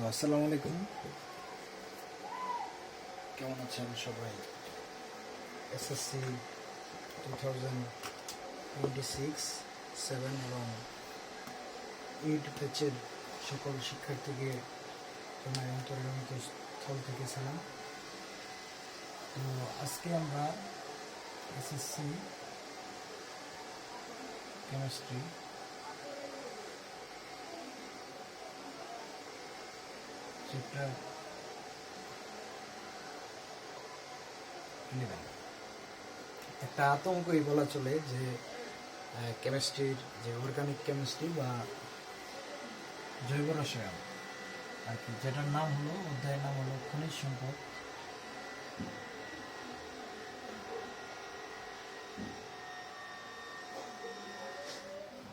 আসসালামু আলাইকুম, কেমন আছেন সবাই? এসএসসি 2026-7 এবং 8 ব্যাচের সকল শিক্ষার্থীকে তোমার অন্তর্নিহিত স্থল থেকে সালাম। তো আজকে আমরা এসএসসি কেমিস্ট্রি চ্যাপ্টার 11 একটা আতঙ্কই বলা চলে যে কেমিস্ট্রির যে অর্গানিক কেমিস্ট্রি বা জৈব রসায়ন আর কি, যেটার নাম হলো অধ্যায়ের নাম হলো খনিজ সম্পদ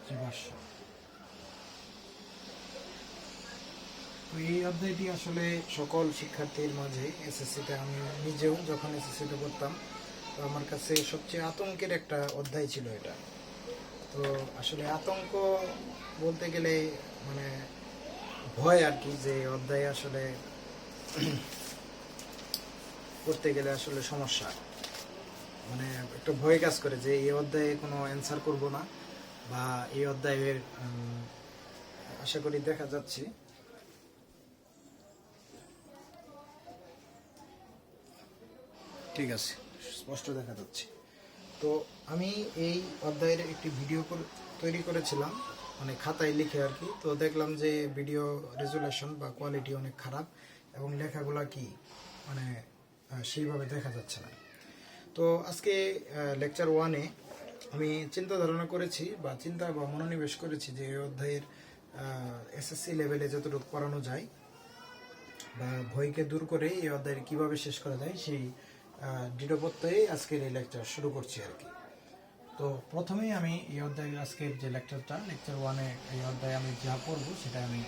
জীবাশ্ম। তো এই অধ্যায়টি আসলে সকল শিক্ষার্থীর মাঝে এসএসসিতে, আমি নিজেও যখন এসএসসিতে পড়তাম তো আমার কাছে সবচেয়ে আতঙ্কের একটা অধ্যায় ছিল এটা। তো আসলে আতঙ্ক বলতে গেলে মানে ভয় আর কি, যে অধ্যায় আসলে করতে গেলে আসলে সমস্যা, মানে একটা ভয় কাজ করে যে এই অধ্যায়ে কোনো অ্যান্সার করব না, বা এই অধ্যায়ের আশা করি দেখা যাচ্ছে ঠিক আছে, স্পষ্ট দেখা যাচ্ছে। তো আমি এই অধ্যায়ের একটি ভিডিও তৈরি করেছিলাম, মানে খাতায় লিখে আর কি। তো দেখলাম যে ভিডিও রেজুলেশন বা কোয়ালিটি অনেক খারাপ এবং লেখাগুলা কি মানে সেইভাবে দেখা যাচ্ছে না। তো আজকে লেকচার 1-এ আমি চিন্তা ধারণা করেছি বা মনোনিবেশ করেছি যে এই অধ্যায়ের এসএসসি লেভেলে যতটুকু পড়ানো যায় বা ভয়কে দূর করে এই অধ্যায়ের কীভাবে শেষ করা যায় সেই দৃঢ় প্রত্যয়ে আজকের এই লেকচার শুরু করছি আর কি। তো প্রথমেই আমি এই অধ্যায়ের আজকের যে লেকচার 1-এ এই অধ্যায়ে আমি যা পড়বো সেটা আমি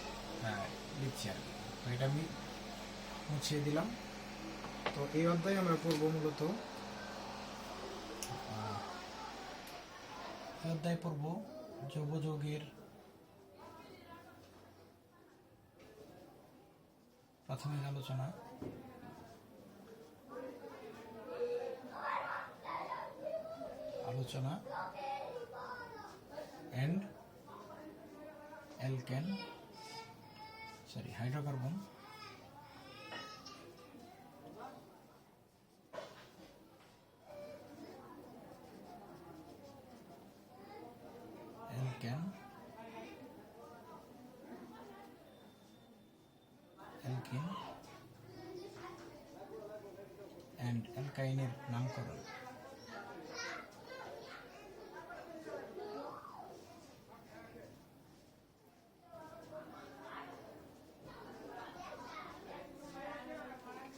লিখছি আর কি। তো এটা আমি মুছিয়ে দিলাম। তো এই অধ্যায়ে আমরা পড়বো মূলত এই অধ্যায়ে পড়বো জৈব যৌগের প্রাথমিক আলোচনা, and hydrocarbon, alkane, alkene and অ্যালকাইনের নামকরণ।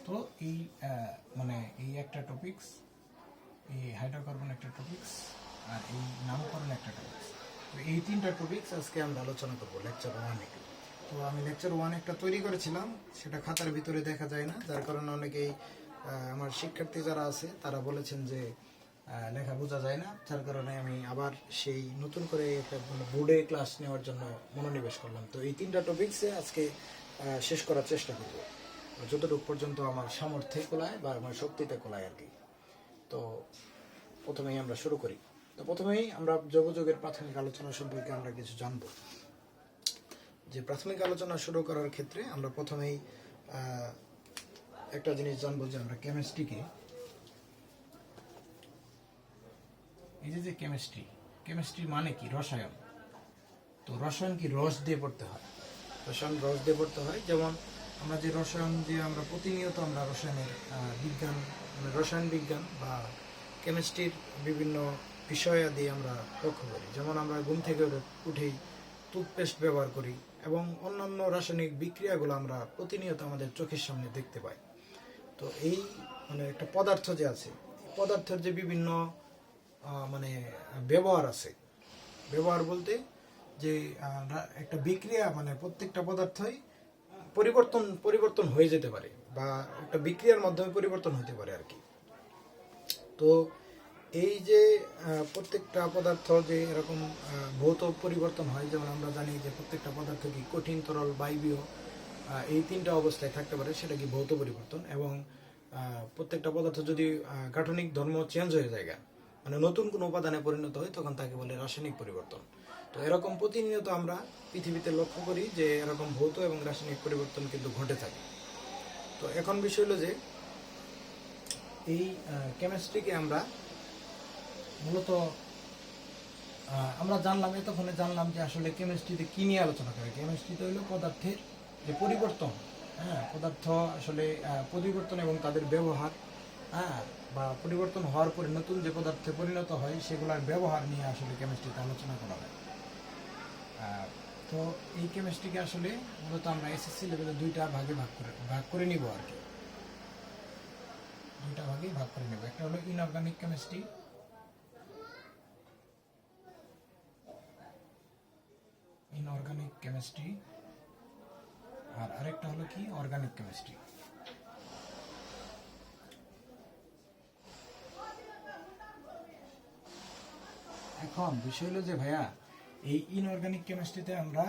তো এই মানে এই একটা টপিকস, এই হাইড্রোকার্বন একটা টপিকস, আর এই নামকরণ একটা টপিকস। তো এই 3টা টপিকস আজকে আমরা আলোচনা করবো লেকচার 1-এ। তো আমি লেকচার 1 একটা তৈরি করেছিলাম, সেটা খাতার ভিতরে দেখা যায় না, যার কারণে অনেকেই আমার শিক্ষার্থী যারা আছে তারা বলেছেন যে লেখা বোঝা যায় না, যার কারণে আমি আবার সেই নতুন করে একটা বোর্ডে ক্লাস নেওয়ার জন্য মনোনিবেশ করলাম। তো এই 3টা টপিকসে আজকে শেষ করার চেষ্টা করব যতটুকু পর্যন্ত আমার সামর্থ্যে কোলায় বা আমার শক্তিতে কোলায় আর কি। তো প্রথমেই আমরা শুরু করি। তো প্রথমেই আমরা জৈব যৌগের প্রাথমিক আলোচনা সম্পর্কে আমরা কিছু জানব। যে প্রাথমিক আলোচনা শুরু করার ক্ষেত্রে আমরা প্রথমেই একটা জিনিস জানবো যে আমরা কেমিস্ট্রিকে, এই যে কেমিস্ট্রি মানে কি? রসায়ন। তো রসায়ন কি? রস দিয়ে পড়তে হয়। রসায়ন রস দিয়ে পড়তে হয়। যেমন আমরা যে রসায়ন দিয়ে আমরা প্রতিনিয়ত আমরা রসায়নের বিজ্ঞান, মানে রসায়ন বিজ্ঞান বা কেমিস্ট্রির বিভিন্ন বিষয়াদি আমরা লক্ষ্য করি। যেমন আমরা ঘুম থেকে উঠেই টুথপেস্ট ব্যবহার করি এবং অন্যান্য রাসায়নিক বিক্রিয়াগুলো আমরা প্রতিনিয়ত আমাদের চোখের সামনে দেখতে পাই। তো এই মানে একটা পদার্থ যে আছে, পদার্থের যে বিভিন্ন মানে ব্যবহার আছে, ব্যবহার বলতে যে একটা বিক্রিয়া, মানে প্রত্যেকটা পদার্থই পরিবর্তন হয়ে যেতে পারে বা একটা বিক্রিয়ার মাধ্যমে পরিবর্তন হতে পারে আর কি। তো এই যে প্রত্যেকটা পদার্থ যে এরকম ভৌত পরিবর্তন হয়, যেমন আমরা জানি যে প্রত্যেকটা পদার্থ কি কঠিন, তরল, বায়বীয় এই তিনটা অবস্থায় থাকতে পারে, সেটা কি ভৌত পরিবর্তন। এবং প্রত্যেকটা পদার্থ যদি গাঠনিক ধর্ম চেঞ্জ হয়ে যায়, মানে নতুন কোনো উপাদানে পরিণত হয়, তখন তাকে বলে রাসায়নিক পরিবর্তন। তো এরকম প্রতিনিয়ত আমরা পৃথিবীতে লক্ষ্য করি যে এরকম ভৌত এবং রাসায়নিক পরিবর্তন কিন্তু ঘটে থাকে। তো এখন বিষয় হলো যে এই কেমিস্ট্রিকে আমরা মূলত আমরা জানলাম, এতক্ষণে জানলাম যে আসলে কেমিস্ট্রিতে কি নিয়ে আলোচনা করে। কেমিস্ট্রিতে হলো পদার্থের যে পরিবর্তন, হ্যাঁ, পদার্থ আসলে পরিবর্তন এবং তাদের ব্যবহার, হ্যাঁ, বা পরিবর্তন হওয়ার পরে নতুন যে পদার্থে পরিণত হয় সেগুলোর ব্যবহার নিয়ে আসলে কেমিস্ট্রিতে আলোচনা করা হয়। তো এই কেমিস্ট্রিকে আসলে মূলত আমরা এসএসসি লেভেলে দুইটা ভাগে ভাগ করে নিব আর কি। দুইটা ভাগে ভাগ করে নেব। একটা হলো ইনঅর্গানিক কেমিস্ট্রি, আর আরেকটা হলো কি অর্গানিক কেমিস্ট্রি। এখন বিষয় হলো যে ভাইয়া, এই ইনঅর্গানিক কেমিস্ট্রিতে আমরা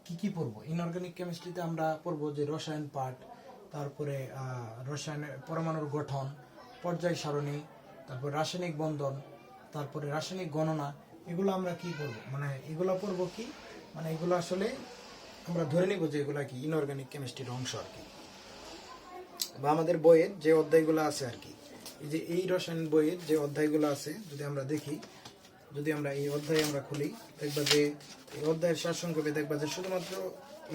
কি পড়বো? ইনঅর্গানিক কেমিস্ট্রিতে আমরা পড়বো যে রসায়ন পাঠ, তারপরে রসায়নের পরমাণুর গঠন, পর্যায় সারণী, তারপর রাসায়নিক বন্ধন, তারপরে রাসায়নিক গণনা। এগুলো আমরা কি পড়বো, মানে এগুলো পড়বো কি, মানে এগুলো আসলে আমরা ধরে নিব যে এগুলা কি ইনঅর্গানিক কেমিস্ট্রির অংশ আর কি, বা আমাদের বইয়ের যে অধ্যায়গুলো আছে আর কি। এই যে এই রসায়ন বইয়ের যে অধ্যায়গুলো আছে, যদি আমরা দেখি, যদি আমরা এই অধ্যায় আমরা খুলি, দেখবা যে এই অধ্যায়ের সারসংক্ষেপে দেখবা যে শুধুমাত্র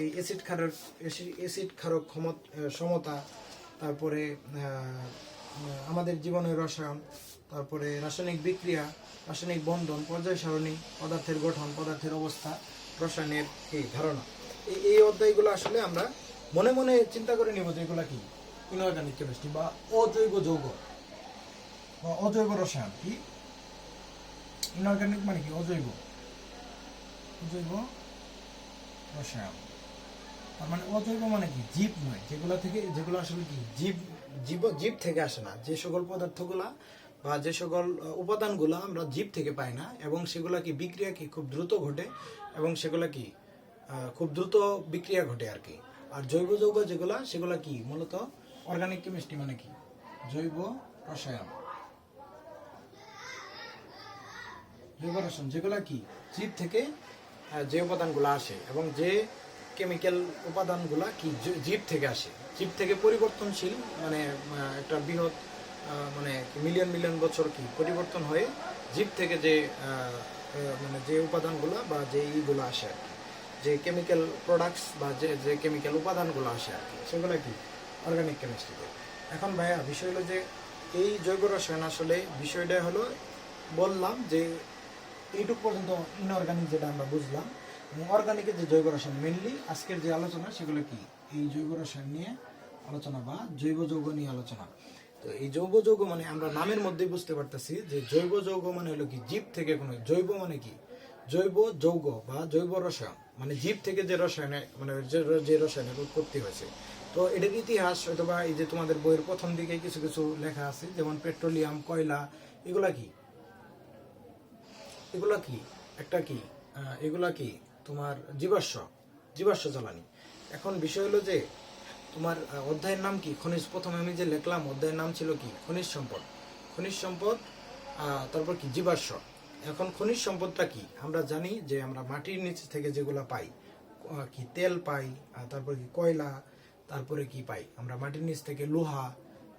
এই অ্যাসিড ক্ষারক সমতা, তারপরে আমাদের জীবনের রসায়ন, তারপরে রাসায়নিক বিক্রিয়া, রাসায়নিক বন্ধন, পর্যায় সারণী, পদার্থের গঠন, পদার্থের অবস্থা, রসায়নের এই ধারণা, এই অধ্যায়গুলো আসলে আমরা মনে মনে চিন্তা করে নিব যে এগুলা কি ইনঅর্গানিক কেমিস্ট্রি বা অজৈব যৌগ বা অজৈব রসায়ন। কি ইনঅর্গানিক মানে কি? অজৈব রসায়ন। তার মানে অজৈব মানে কি? জীব নয়, যেগুলো আসলে কি জীব থেকে আসে না, যে সকল পদার্থগুলা বা যে সকল উপাদানগুলা আমরা জীব থেকে পাই না, এবং সেগুলা কি বিক্রিয়া কি খুব দ্রুত ঘটে, এবং সেগুলা কি খুব দ্রুত বিক্রিয়া ঘটে আর কি। আর জৈব যৌগ সেগুলা কি মূলত অর্গানিক কেমিস্ট্রি মানে কি জৈব রসায়ন, যেগুলা কি জীব থেকে যে উপাদানগুলো আসে, এবং যে কেমিক্যাল উপাদানগুলা কি জীব থেকে আসে, জীব থেকে পরিবর্তনশীল, মানে একটা বৃহৎ মানে মিলিয়ন বছর কি পরিবর্তন হয়ে জীব থেকে যে মানে যে উপাদানগুলো বা যে ইগুলো আসে আর কি, যে কেমিক্যাল প্রোডাক্টস বা যে কেমিক্যাল উপাদানগুলো আসে আর কি, সেগুলো কি অর্গানিক কেমিস্ট্রিতে। এখন ভাইয়া বিষয় হলো যে এই জৈব রসায়ন আসলে বিষয়টা হলো, বললাম যে এইটুকু পর্যন্ত ইনঅর্গানিক যেটা আমরা বুঝলাম, অর্গানিকের যে জৈব রসায়ন মেনলি আজকের যে আলোচনা সেগুলো কি এই জৈব রসায়ন নিয়ে আলোচনা বা জৈব যৌগ নিয়ে আলোচনা। তো এই জৈব যৌগ মানে আমরা নামের মধ্যে বুঝতে পারতেছি যে জৈব যৌগ মানে হলো কি জীব থেকে কোনো, জৈব মানে কি জৈব যৌগ বা জৈব রসায়ন, মানে জীব থেকে যে রসায়নে মানে যে রসায়নের উৎপত্তি হয়েছে। তো এটার ইতিহাস অথবা এই যে তোমাদের বইয়ের প্রথম দিকে কিছু কিছু লেখা আছে, যেমন পেট্রোলিয়াম, কয়লা, এগুলা কি একটা কি এগুলা কি তোমার জীবাশ্ম জ্বালানি। এখন বিষয় হলো যে তোমার অধ্যায়ের নাম কি খনিজ, প্রথমে আমি যে লিখলাম অধ্যায়ের নাম ছিল কি খনিজ সম্পদ, তারপর কি জীবাশ্ম। এখন খনিজ সম্পদটা কি আমরা জানি যে আমরা মাটির নিচ থেকে যেগুলা পাই, কি তেল পাই, তারপর কি কয়লা, তারপরে কি পাই আমরা মাটির নিচ থেকে লোহা,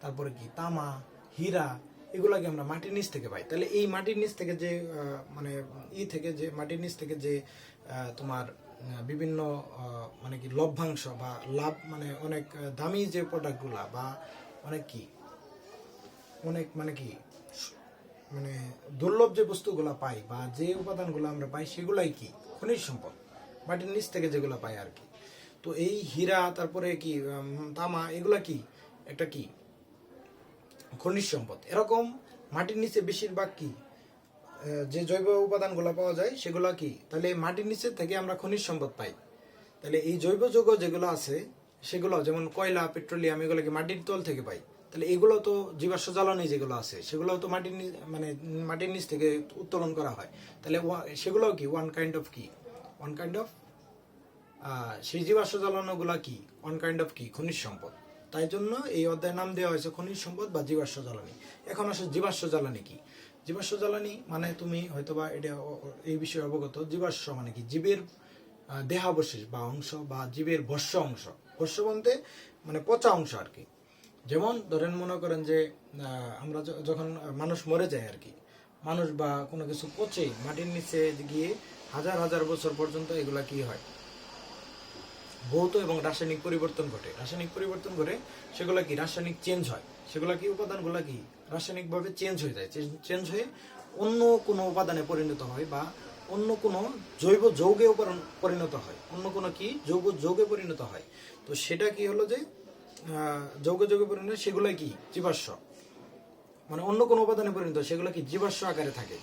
তারপরে কি তামা, হীরা, এগুলাকে আমরা মাটির নিচ থেকে পাই। তাহলে এই মাটির নিচ থেকে যে মানে মাটির নিচ থেকে যে তোমার বিভিন্ন মানে কি লভ্যাংশ বা লাভ, মানে অনেক দামি যে প্রোডাক্টগুলা বা অনেক মানে কি মানে দুর্লভ যে বস্তুগুলা পাই বা যে উপাদানগুলো আমরা পাই সেগুলাই কি খনিজ সম্পদ, মাটির নিচ থেকে যেগুলো পাই আর কি। তো এই হীরা, তারপরে কি তামা, এগুলা কি একটা কি খনিজ সম্পদ। এরকম মাটির নিচে বেশিরভাগ কি যে জৈব উপাদানগুলো পাওয়া যায় সেগুলো কি, তাহলে মাটির নিচে থেকে আমরা খনিজ সম্পদ পাই। তাহলে এই জৈব যৌগ যেগুলো আছে সেগুলো যেমন কয়লা, পেট্রোলিয়াম, এগুলো কি মাটির তল থেকে পাই। তাহলে এগুলো তো জীবাশ্ম জ্বালানি যেগুলো আছে সেগুলো তো মাটির নিচ থেকে উত্তোলন করা হয়। তাহলে সেগুলো কি ওয়ান কাইন্ড অফ সেই জীবাশ্ম জ্বালানোগুলা কি অন কাইন্ড অফ কি খনিজ সম্পদ। তাই জন্য এই অধ্যায়ের নাম দেওয়া হয়েছে খনিজ সম্পদ বা জীবাশ্ম জ্বালানি। এখন আসে জীবাশ্ম জ্বালানি কি। জীবাশ্ম জ্বালানি মানে তুমি হয়তোবা এটা এই বিষয়ে অবগত। জীবাশ্ম মানে কি জীবের দেহাবশেষ বা অংশ বা জীবের ভস্য অংশ। ভস্য বলতে মানে পচা অংশ আর কি। যেমন ধরেন মনে করেন যে আমরা যখন মানুষ মরে যায় আর কি, মানুষ বা কোনো কিছু পচে মাটির নিচে গিয়ে হাজার হাজার বছর পর্যন্ত এগুলা কি হয়, ভৌত এবং রাসায়নিক পরিবর্তন ঘটে। রাসায়নিক পরিবর্তন ঘটে সেগুলা কি রাসায়নিক চেঞ্জ হয়, সেগুলা কি উপাদানগুলা কি রাসায়নিকভাবে চেঞ্জ হয়ে যায়, চেঞ্জ হয়ে অন্য কোনো উপাদানে পরিণত হয় বা অন্য কোনো জৈব যৌগে পরিণত হয়, অন্য কোনো কি জৈব যৌগে পরিণত হয়। তো সেটা কি হলো যে যৌগে পরিণত, সেগুলাই কি জীবাশ্ম, মানে অন্য কোনো উপাদানে পরিণত, সেগুলো কি জীবাশ্ম আকারে থাকে।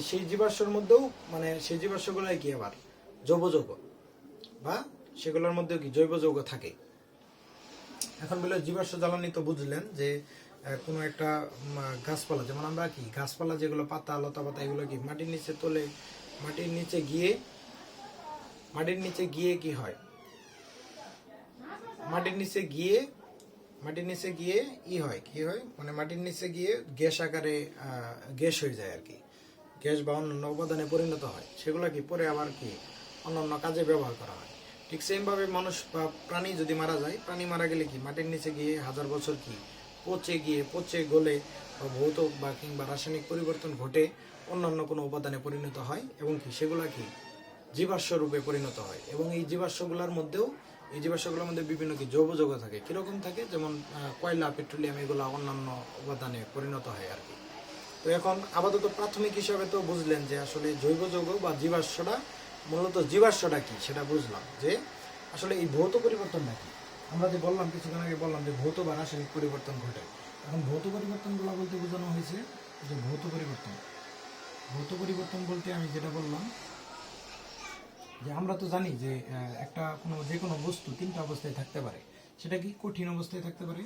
সেই জীবাশ্মের মধ্যেও মানে সেই জীবাশ্মগুলাই কি আবার জৈব যৌগ বা সেগুলোর মধ্যেও কি জৈব যৌগ থাকে। এখন বলে জীবাশ্ম জ্বালানি তো বুঝলেন যে কোনো একটা গাছপালা, যেমন আমরা কি গাছপালা যেগুলো পাতা লতা পাতা এগুলো কি মাটির নিচে তোলে, মাটির নিচে গিয়ে কি হয়, মাটির নিচে গিয়ে কি হয় মানে মাটির নিচে গিয়ে গ্যাস আকারে গ্যাস হয়ে যায় আর কি, গ্যাস বা অন্যান্য উপাদানে পরিণত হয়। সেগুলো কি পরে আবার কি অন্যান্য কাজে ব্যবহার করা হয়। ঠিক সেম ভাবে মানুষ বা প্রাণী যদি মারা যায়, প্রাণী মারা গেলে কি মাটির নিচে গিয়ে হাজার বছর কি পচে গলে বা ভৌত বা কিংবা রাসায়নিক পরিবর্তন ঘটে অন্যান্য কোনো উপাদানে পরিণত হয় এবং কি সেগুলা কি জীবাশ্ম রূপে পরিণত হয়। এবং এই জীবাশ্মগুলোর মধ্যে বিভিন্ন কি জৈব যৌগ থাকে। কিরকম থাকে, যেমন কয়লা, পেট্রোলিয়াম এগুলো অন্যান্য উপাদানে পরিণত হয় আর কি। তো এখন আপাতত প্রাথমিক হিসাবে তো বুঝলেন যে আসলে জৈব যৌগ বা জীবাশ্মটা মূলত জীবাশ্মটা কি সেটা বুঝলাম, যে আসলে এই ভৌত পরিবর্তনটা কি। আমরা যে বললাম কিছুক্ষণ আগে বললাম যে ভৌত বা রাসায়নিক পরিবর্তন ঘটে। এখন ভৌত পরিবর্তনগুলো বলতে বোঝানো হয়েছে যে ভৌত পরিবর্তন বলতে আমি যেটা বললাম যে আমরা তো জানি যে একটা যে কোনো বস্তু তিনটা অবস্থায় থাকতে পারে। সেটা কি কঠিন অবস্থায় থাকতে পারে।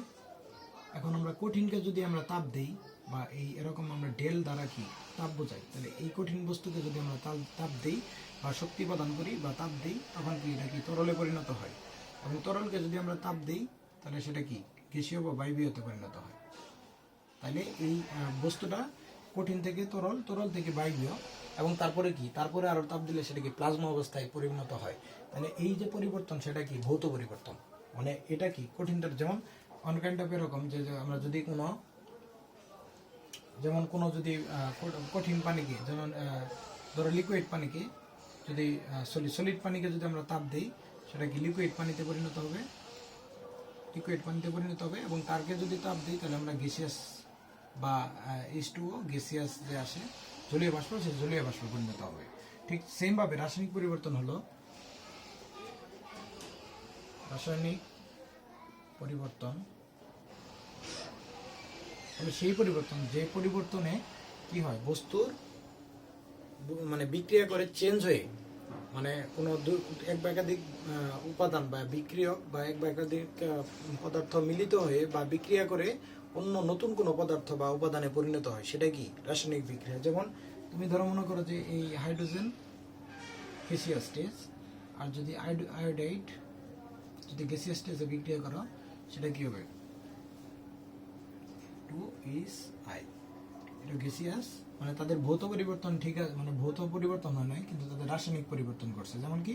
এখন আমরা কঠিনকে যদি আমরা তাপ দেই বা এরকম আমরা ডেল দ্বারা কি তাপ বোঝাই, তাহলে এই কঠিন বস্তুকে যদি আমরা তাপ দেই বা শক্তি প্রদান করি বা তাপ দেই, তখন কি এটা কি তরলে পরিণত হয়। এবং তরলকে যদি আমরা তাপ দেই তাহলে সেটা কি গ্যাসীয় বা বায়বীয়তে পরিণত হয়। তাহলে এই বস্তুটা কঠিন থেকে তরল থেকে বায়বীয়, এবং তারপরে আরো তাপ দিলে সেটা কি প্লাজমা অবস্থায় পরিণত হয়। তাহলে এই যে পরিবর্তন সেটা কি ভৌত পরিবর্তন। মানে এটা কি কঠিনটার যেমন অন কাইন্ড অফ এরকম যে আমরা যদি কোনো যদি কঠিন পানিকে, যেমন ধরো লিকুইড পানিকে যদি সলিড পানিকে যদি আমরা তাপ দিই, সেটা কি লিকুইড পানিতে পরিণত হবে। এবং তারকে যদি তাপ দিই তাহলে আমরা গ্যাসিয়াস বা H2O গ্যাসিয়াস যে আসে জলীয় বাষ্প, সে জলীয় বাষ্প পরিণত হবে। ঠিক সেম ভাবে রাসায়নিক পরিবর্তন সেই পরিবর্তন যে পরিবর্তনে কি হয়, বস্তুর মানে বিক্রিয়া করে চেঞ্জ হয়ে, মানে কোনো এক বা একাধিক উপাদান বা বিক্রিয়ক বা এক বা একাধিক পদার্থ মিলিত হয়ে বা বিক্রিয়া করে অন্য নতুন কোনো পদার্থ বা উপাদানে পরিণত হয়, সেটা কি রাসায়নিক বিক্রিয়া। যেমন তুমি ধরো মনে করো যে এই হাইড্রোজেন গ্যাসিয়াস স্টেজ, আর যদি আয়োডাইড যদি গ্যাসিয়াস স্টেজে বিক্রিয়া করো, সেটা কি হবে 2Hi। এটা গ্যাসিয়াস, মানে তাদের ভৌত পরিবর্তন ঠিক আছে, মানে ভৌত পরিবর্তন হয় নাই, কিন্তু তাদের রাসায়নিক পরিবর্তন করছে। যেমন কি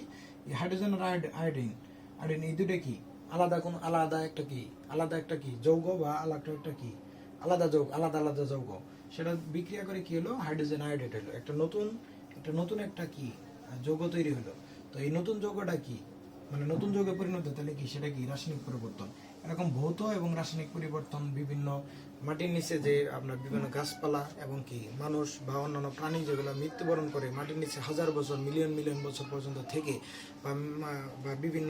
এই হাইড্রোজেন আর আয়োডিন এই দুটো কি আলাদা একটা কি যৌগ বা আলাদা যৌগ, সেটা বিক্রিয়া করে কি হলো হাইড্রোজেন আয়োডাইড হলো, একটা নতুন একটা কি যৌগ তৈরি হলো। তো এই নতুন যৌগটা কি মানে নতুন যৌগে পরিণত, তাহলে কি সেটা কি রাসায়নিক পরিবর্তন। এরকম ভৌত এবং রাসায়নিক পরিবর্তন বিভিন্ন মাটির নিচে যে আপনার বিভিন্ন গাছপালা এবং কি মানুষ বা অন্যান্য প্রাণী যেগুলো মৃত্যুবরণ করে মাটির নিচে হাজার বছর মিলিয়ন বছর পর্যন্ত থেকে বা বিভিন্ন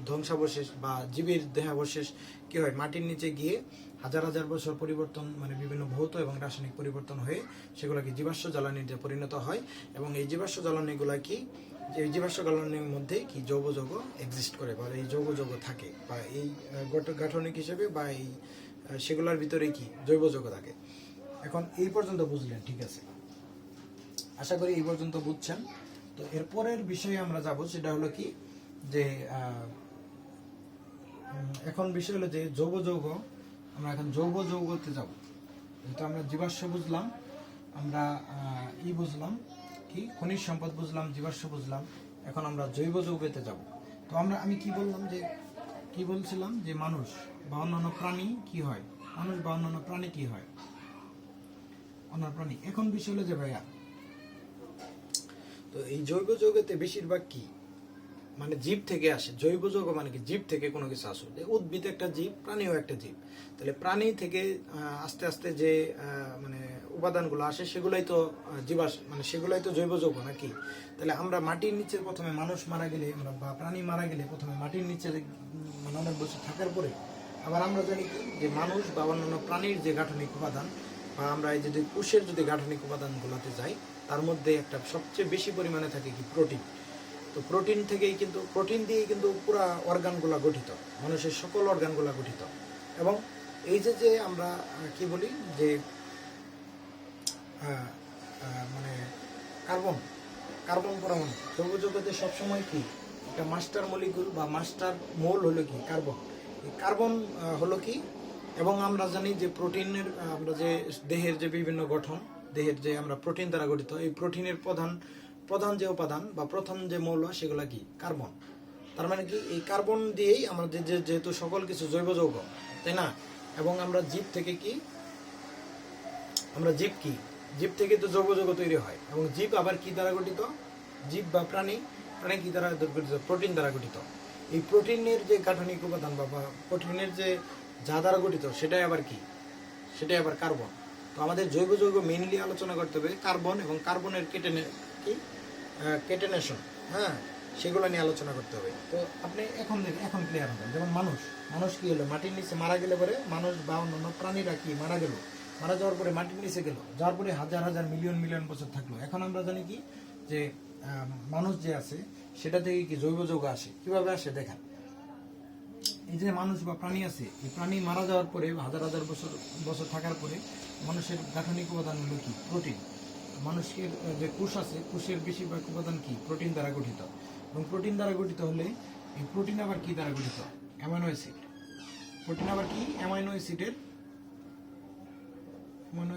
ধ্বংসাবশেষ বা জীবের দেহাবশেষ কি হয় মাটির নিচে গিয়ে হাজার বছর পরিবর্তন, মানে বিভিন্ন ভৌত এবং রাসায়নিক পরিবর্তন হয়ে সেগুলো কি জীবাশ্ম জ্বালানিতে পরিণত হয়। এবং এই জীবাশ্ম জ্বালানিগুলা কি এই জীবাশ্ম জ্বালানির মধ্যে কি জৈব যৌগ এক্সিস্ট করে বা এই জৈব যৌগ থাকে বা এই গাঠনিক হিসেবে বা এই সেগুলোর ভিতরে কি জৈব যৌগ থাকে। এখন এই পর্যন্ত বুঝলেন, ঠিক আছে, আশা করি এই পর্যন্ত বুঝছেন। তো এরপরের বিষয়ে আমরা যাব, সেটা হলো কি যে এখন বিষয় হলো যে জৈব যৌগ। আমরা এখন জৈব যৌগতে যাব। যেহেতু আমরা জীবাশ্ম বুঝলাম, আমরা বুঝলাম কি খনিজ সম্পদ বুঝলাম, জীবাশ্ম বুঝলাম, এখন আমরা জৈব যৌগতে যাব। তো আমি কি বললাম, যে কি বলছিলাম যে মানুষ বা অন্যান্য প্রাণী কি হয়, মানুষ বা অন্যান্য প্রাণী কি হয়, অন্যান্য প্রাণী। এখন বিষয় হলো যে ভাইয়া, তো এই জৈব যৌগতে বেশিরভাগ কি মানে জীব থেকে আসে। জৈব যৌগ মানে কি জীব থেকে কোনো কিছু আসে। উদ্ভিদ একটা জীব, প্রাণীও একটা জীব। তাহলে প্রাণী থেকে আস্তে আস্তে যে মানে উপাদানগুলো আসে সেগুলাই তো মানে সেগুলাই তো জৈব যৌগ নাকি। তাহলে আমরা মাটির নিচে প্রথমে মানুষ মারা গেলে বা প্রাণী মারা গেলে প্রথমে মাটির নিচে মানে অনেক বছর থাকার পরে আবার আমরা জানি কি যে মানুষ বা অন্যান্য প্রাণীর যে গাঠনিক উপাদান, বা আমরা এই যদি কোষের যদি গাঠনিক উপাদানগুলোতে যাই, তার মধ্যে একটা সবচেয়ে বেশি পরিমাণে থাকে কি প্রোটিন। তো প্রোটিন থেকেই কিন্তু, প্রোটিন দিয়েই কিন্তু পুরো অর্গানগুলো গঠিত, মানুষের সকল অর্গানগুলো গঠিত। এবং এই যে আমরা কি বলি যে মানে কার্বন পরমাণু, জৈব যৌগতে সবসময় কি একটা মাস্টার মলিকুল বা মাস্টার মৌল হলো কি কার্বন। এই কার্বন হলো কি, এবং আমরা জানি যে প্রোটিনের আমরা যে দেহের যে বিভিন্ন গঠন, দেহের যে আমরা প্রোটিন দ্বারা গঠিত, এই প্রোটিনের প্রধান যে উপাদান বা প্রথম যে মৌল সেগুলা কি কার্বন। তার মানে কি এই কার্বন দিয়েই আমরা যেহেতু সকল কিছু জৈব যৌগ, তাই না। এবং আমরা জীব থেকে কি, আমরা জীব কি, জীব থেকে তো জৈব যৌগ তৈরি হয়। এবং জীব আবার কি দ্বারা গঠিত, জীব বা প্রাণী কি দ্বারা গঠিত, প্রোটিন দ্বারা গঠিত। এই প্রোটিনের যে গাঠনিক উপাদান বা প্রোটিনের যে যা দ্বারা গঠিত সেটাই আবার কি, সেটাই আবার কার্বন। তো আমাদের জৈব যৌগ মেইনলি আলোচনা করতে হবে কার্বন এবং কার্বনের কেটেনেশন, হ্যাঁ, সেগুলো নিয়ে আলোচনা করতে হবে। তো আপনি এখন ক্লিয়ার হবেন। যেমন মানুষ কি হলো, মাটির নিচে মারা গেলে পরে মানুষ বা অন্যান্য প্রাণীরা কি মারা গেল, মারা যাওয়ার পরে মাটির নিচে গেল, যাওয়ার পরে হাজার হাজার মিলিয়ন বছর থাকলো। এখন আমরা জানি কি যে মানুষ যে আছে সেটা থেকে কি জৈব যৌগ আসে। কিভাবে আসে দেখেন, এই যে মানুষ বা প্রাণী আছে, এই প্রাণী মারা যাওয়ার পরে হাজার হাজার বছর থাকার পরে মানুষের গাঠনিক উপাদান হলো কি প্রোটিন। মানুষের যে কোষ আছে, কোষের বেশিরভাগ উপাদান কি প্রোটিন দ্বারা গঠিত। এবং প্রোটিন দ্বারা গঠিত হলে এই প্রোটিন আবার কি দ্বারা গঠিত, অ্যামাইনো অ্যাসিড। প্রোটিন আবার কি অ্যামাইনো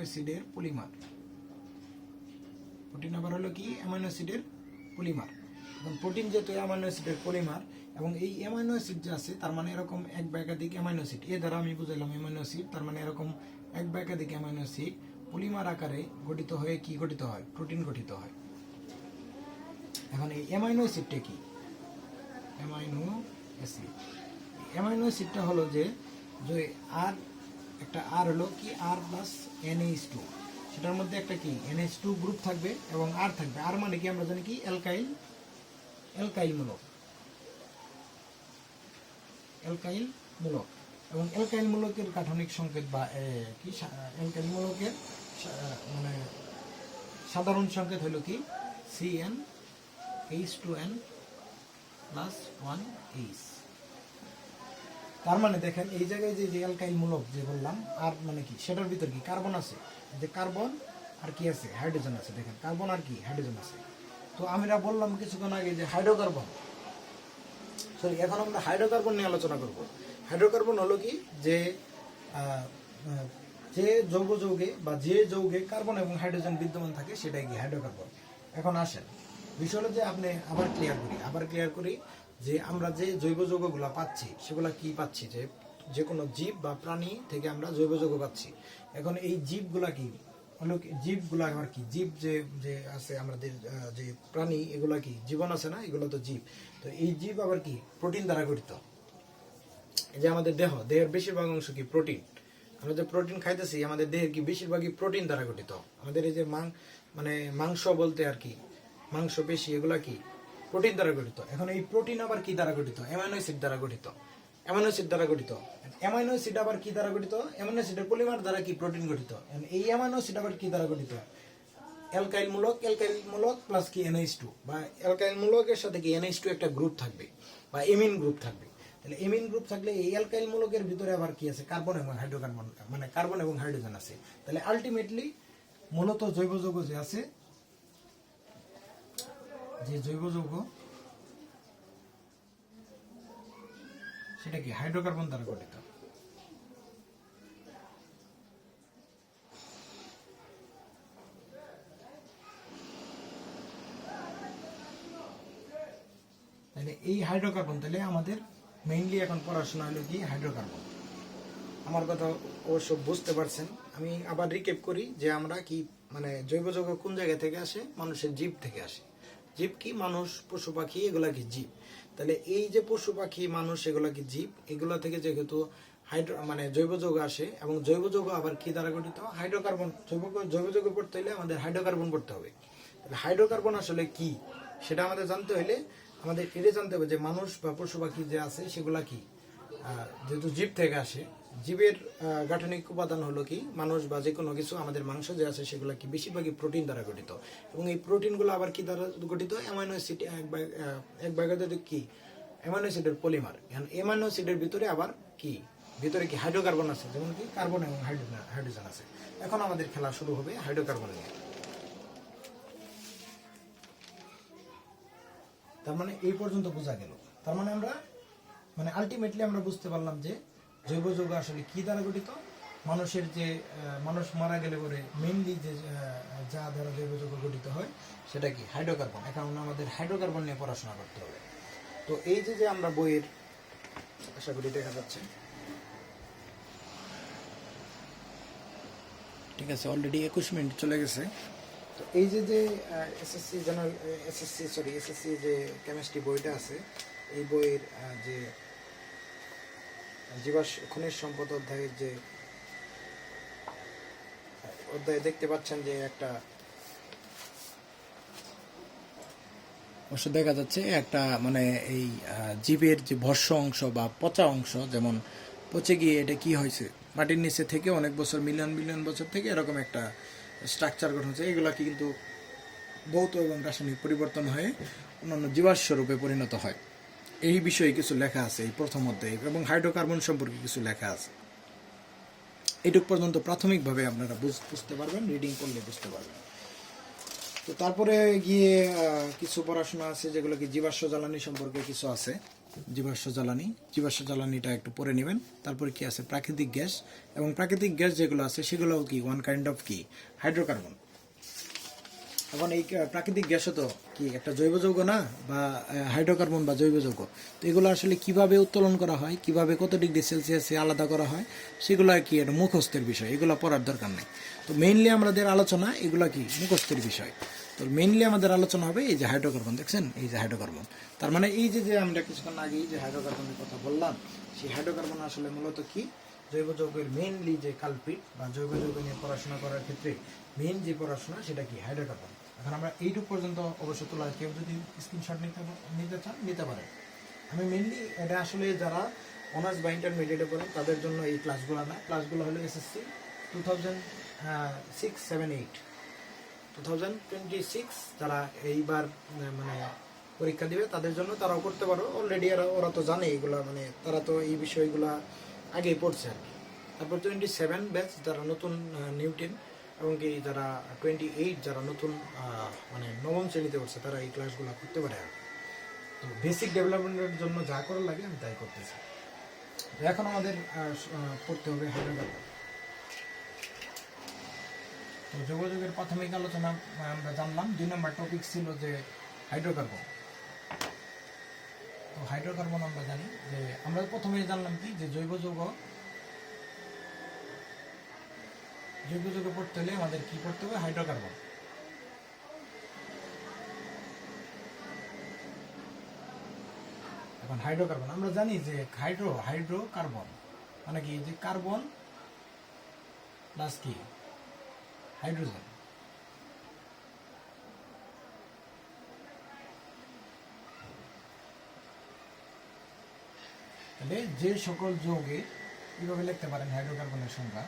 অ্যাসিডের পলিমার। প্রোটিন আবার হলো কি অ্যামাইনো অ্যাসিডের পলিমার। এবং প্রোটিন যেহেতু অ্যামাইনো অ্যাসিডের পলিমার, এবং এই অ্যামাইনো অ্যাসিড যে আছে তার মানে এরকম এক বা একাধিক অ্যামাইনো অ্যাসিড, এ দ্বারা আমি বুঝাইলাম অ্যামাইনো অ্যাসিড, তার মানে এরকম এক বা একাধিক অ্যামাইনো অ্যাসিড পলিমার আকারে গঠিত হয়ে কি গঠিত হয়, প্রোটিন গঠিত হয়। এখন এই অ্যামাইনো অ্যাসিডটা কি, অ্যামাইনো অ্যাসিডটা হলো যে আর একটা আর হলো কি আর প্লাস NH2, সেটার মধ্যে একটা কি NH2 গ্রুপ থাকবে এবং আর থাকবে। আর মানে কি আমরা জানি কি অ্যালকাইল মূলক, এবং অ্যালকাইল মূলকের গাঠনিক সংকেত বা কি অ্যালকাইল মূলকের মানে সাধারণ সংকেত হলো কি CnH2n+1H। তার মানে দেখেন এই জায়গায় যে অ্যালকাইল মূলক যে বললাম, আর মানে কি সেটার ভিতর কি কার্বন আছে, যে কার্বন আর কি আছে, হাইড্রোজেন আছে। দেখেন কার্বন আর কি হাইড্রোজেন আছে। তো আমরা বললাম কিছুক্ষণ আগে যে হাইড্রোকার্বন, সরি, এখন আমরা হাইড্রোকার্বন নিয়ে আলোচনা করব। হাইড্রোকার্বন হলো কি যে জৈব যৌগে বা যে যৌগে কার্বন এবং হাইড্রোজেন বিদ্যমান থাকে সেটাই কি হাইড্রোকার্বন। এখন আসেন বিষয় হলো যে আপনি আবার ক্লিয়ার করি যে আমরা যে জৈব যৌগগুলো পাচ্ছি সেগুলা কি পাচ্ছি, যে কোনো জীব বা প্রাণী থেকে আমরা জৈব যৌগ পাচ্ছি। এখন এই জীবগুলা কি হলো, জীবগুলা আবার কি, জীব যে আছে আমাদের যে প্রাণী, এগুলা কি জীবন আছে না, এগুলো তো জীব। তো এই জীব আবার কি প্রোটিন দ্বারা গঠিত। এই যে আমাদের দেহের বেশিরভাগ অংশ কি প্রোটিন। আমরা যে প্রোটিন খাইতেছি আমাদের দেহের কি বেশিরভাগই প্রোটিন দ্বারা গঠিত। আমাদের এই যে মানে মাংস বলতে আর কি মাংস পেশি, এগুলা কি প্রোটিন দ্বারা গঠিত। এখন এই প্রোটিন আবার কি দ্বারা গঠিত, অ্যামাইনো অ্যাসিড দ্বারা গঠিত। অ্যামাইনো অ্যাসিড আবার কি দ্বারা গঠিত, অ্যামাইনো অ্যাসিডের পলিমার দ্বারা কি প্রোটিন গঠিত। এই অ্যামাইনো অ্যাসিড আবার কি দ্বারা গঠিত, অ্যালকাইল মূলক প্লাস কি NH2, বা অ্যালকাইল মূলকের সাথে কি NH2 একটা গ্রুপ থাকবে বা এমিন গ্রুপ থাকবে। তাহলে এমিন গ্রুপ থাকলে এই অ্যালকাইল মূলকের ভিতরে আবার কি আছে, কার্বন এবং হাইড্রোকার্বন, মানে কার্বন এবং হাইড্রোজেন আছে। তাহলে আলটিমেটলি মূলত জৈব যৌগ যে আছে যে জৈব যৌগ সেটা কি হাইড্রোকার্বন দ্বারা গঠিত। তাহলে এই হাইড্রোকার্বন, তাহলে আমাদের মেইনলি এখন পড়াশোনা হলো কি হাইড্রোকার্বন। আমার কথা অবশ্য বুঝতে পারছেন। আমি আবার রিক্যাপ করি যে আমরা কি মানে জৈব যৌগ কোন জায়গা থেকে আসে? মানুষের জীব থেকে আসে। জীব কি? মানুষ, পশু পাখি, এগুলা কি জীব। তাহলে এই যে পশু পাখি, মানুষ, এগুলা কি জীব। এগুলা থেকে যেহেতু মানে জৈব যৌগ আসে, এবং জৈব যৌগ আবার কি দ্বারা গঠিত? হাইড্রোকার্বন। জৈব যৌগ পড়তে হলে আমাদের হাইড্রোকার্বন পড়তে হবে। তাহলে হাইড্রোকার্বন আসলে কি সেটা আমাদের জানতে হলে আমাদের এটা জানতে হবে যে মানুষ বা পশু পাখি যে আছে সেগুলা কি, যেহেতু জীব থেকে আসে। জীবের গাঠনিক উপাদান হলো কি, মানুষ বা যে কোনো কিছু, আমাদের মাংস যে আছে সেগুলো কি বেশিরভাগই প্রোটিন দ্বারা গঠিত। এবং এই প্রোটিনগুলো আবার কি দ্বারা গঠিত? অ্যামাইনো অ্যাসিড, এক ভাগে কি অ্যামাইনো অ্যাসিডের পলিমার। অ্যামাইনো অ্যাসিডের ভিতরে আবার কি, ভিতরে কি হাইড্রোকার্বন আছে, যেমন কি কার্বন এবং হাইড্রোজেন আছে। এখন আমাদের খেলা শুরু হবে হাইড্রোকার্বন নিয়ে। তার মানে এই পর্যন্ত বোঝা গেল। তার মানে আমরা মানে আলটিমেটলি আমরা বুঝতে পারলাম যে জৈব যৌগ আসলে কি দ্বারা গঠিত। মানুষের যে মানুষ মারা গেলে পরে মেইনলি যে যা দ্বারা জৈব যৌগ গঠিত হয় সেটা কি হাইড্রোকার্বন। এখন আমাদের হাইড্রোকার্বন নিয়ে পড়াশোনা করতে হবে। তো এই যে আমরা বইয়ের, আশা করি দেখা যাচ্ছে, ঠিক আছে, অলরেডি 21 মিনিট চলে গেছে। তো এই যে এসএসসি জেনারেল, এসএসসি যে কেমিস্ট্রি বইটা আছে, এই বইয়ের যে খনিজ সম্পদ অধ্যায়ের যে অধ্যায়ে দেখতে পাচ্ছেন যে একটা অবশ্য দেখা যাচ্ছে একটা মানে এই জীবের যে ভস্য অংশ বা পচা অংশ, যেমন পচে গিয়ে এটা কি হয়েছে, মাটির নিচে থেকে অনেক বছর, মিলিয়ন মিলিয়ন বছর থেকে এরকম একটা স্ট্রাকচার গঠন হচ্ছে। এগুলা কি কিন্তু ভৌত এবং রাসায়নিক পরিবর্তন হয়ে অন্যান্য জীবাশ্ম রূপে পরিণত হয়। এই বিষয়ে কিছু লেখা আছে এই প্রথম অধ্যায়ে, এবং হাইড্রোকার্বন সম্পর্কে কিছু লেখা আছে। এটুক পর্যন্ত প্রাথমিকভাবে আপনারা বুঝতে পারবেন, রিডিং করলে বুঝতে পারবেন। তো তারপরে গিয়ে কিছু পড়াশোনা আছে যেগুলো কি জীবাশ্ম জ্বালানি সম্পর্কে কিছু আছে। জীবাশ্ম জ্বালানিটা একটু পড়ে নেবেন। তারপরে কি আছে প্রাকৃতিক গ্যাস, এবং প্রাকৃতিক গ্যাস যেগুলো আছে সেগুলোও কি ওয়ান কাইন্ড অফ কি হাইড্রোকার্বন। এখন এই প্রাকৃতিক গ্যাসও তো কি একটা জৈব যৌগ না, বা হাইড্রোকার্বন বা জৈব যৌগ। তো এগুলো আসলে কিভাবে উত্তোলন করা হয়, কিভাবে কত ডিগ্রি সেলসিয়াসে আলাদা করা হয়, সেগুলো কি একটা মুখস্থের বিষয়, এগুলো পড়ার দরকার নেই। তো মেইনলি আমাদের আলোচনা এগুলো কি মুখস্থের বিষয়। তো মেইনলি আমাদের আলোচনা হবে এই যে হাইড্রোকার্বন, দেখছেন এই যে হাইড্রোকার্বন। তার মানে এই যে আমরা কিছুক্ষণ আগেই যে হাইড্রোকার্বনের কথা বললাম, সেই হাইড্রোকার্বন আসলে মূলত কি জৈব যৌগের মেইনলি যে কালপিট, বা জৈব যৌগ নিয়ে পড়াশোনা করার ক্ষেত্রে মেইন যে পড়াশোনা সেটা কি হাইড্রোকার্বন। এখন আমরা এইটুক পর্যন্ত অবশ্য তোলা, কেউ যদি স্ক্রিনশট নিতে চান নিতে পারে। আমি মেইনলি এটা আসলে যারা অনার্স বা ইন্টারমিডিয়েটে পড়েন তাদের জন্য এই ক্লাসগুলো না, ক্লাসগুলো হলো এসএসসি 2026 যারা এইবার মানে পরীক্ষা দিবে তাদের জন্য, তারাও করতে পারো। অলরেডি ওরা তো জানে এগুলা, মানে তারা তো এই বিষয়গুলা আগেই পড়ছে আর কি। তারপর 27 ব্যাচ যারা নতুন নিউ টিম, এবং কি যারা 28 যারা নতুন মানে নবম শ্রেণীতে পড়ছে, তারা এই ক্লাসগুলো করতে পারে। তো বেসিক ডেভেলপমেন্টের জন্য যা করার লাগে আমি তাই করতেছি। এখন আমাদের পড়তে হবে হাইড্রোকার্বন। তো যোগাযোগের প্রাথমিক আলোচনা আমরা জানলাম। 2 নম্বর টপিক ছিল যে হাইড্রোকার্বন। তো হাইড্রোকার্বন আমরা জানি যে আমরা প্রথমেই জানলাম কি যে জৈব যৌগে পড়তে হলে আমাদের কি করতে হবে, হাইড্রোকার্বন। এখন হাইড্রোকার্বন আমরা জানি যে হাইড্রোকার্বন মানে কি, যে কার্বন প্লাস কি হাইড্রোজেন। তাহলে যে সকল যৌগে কিভাবে লিখতে পারেন হাইড্রোকার্বনের সংখ্যা,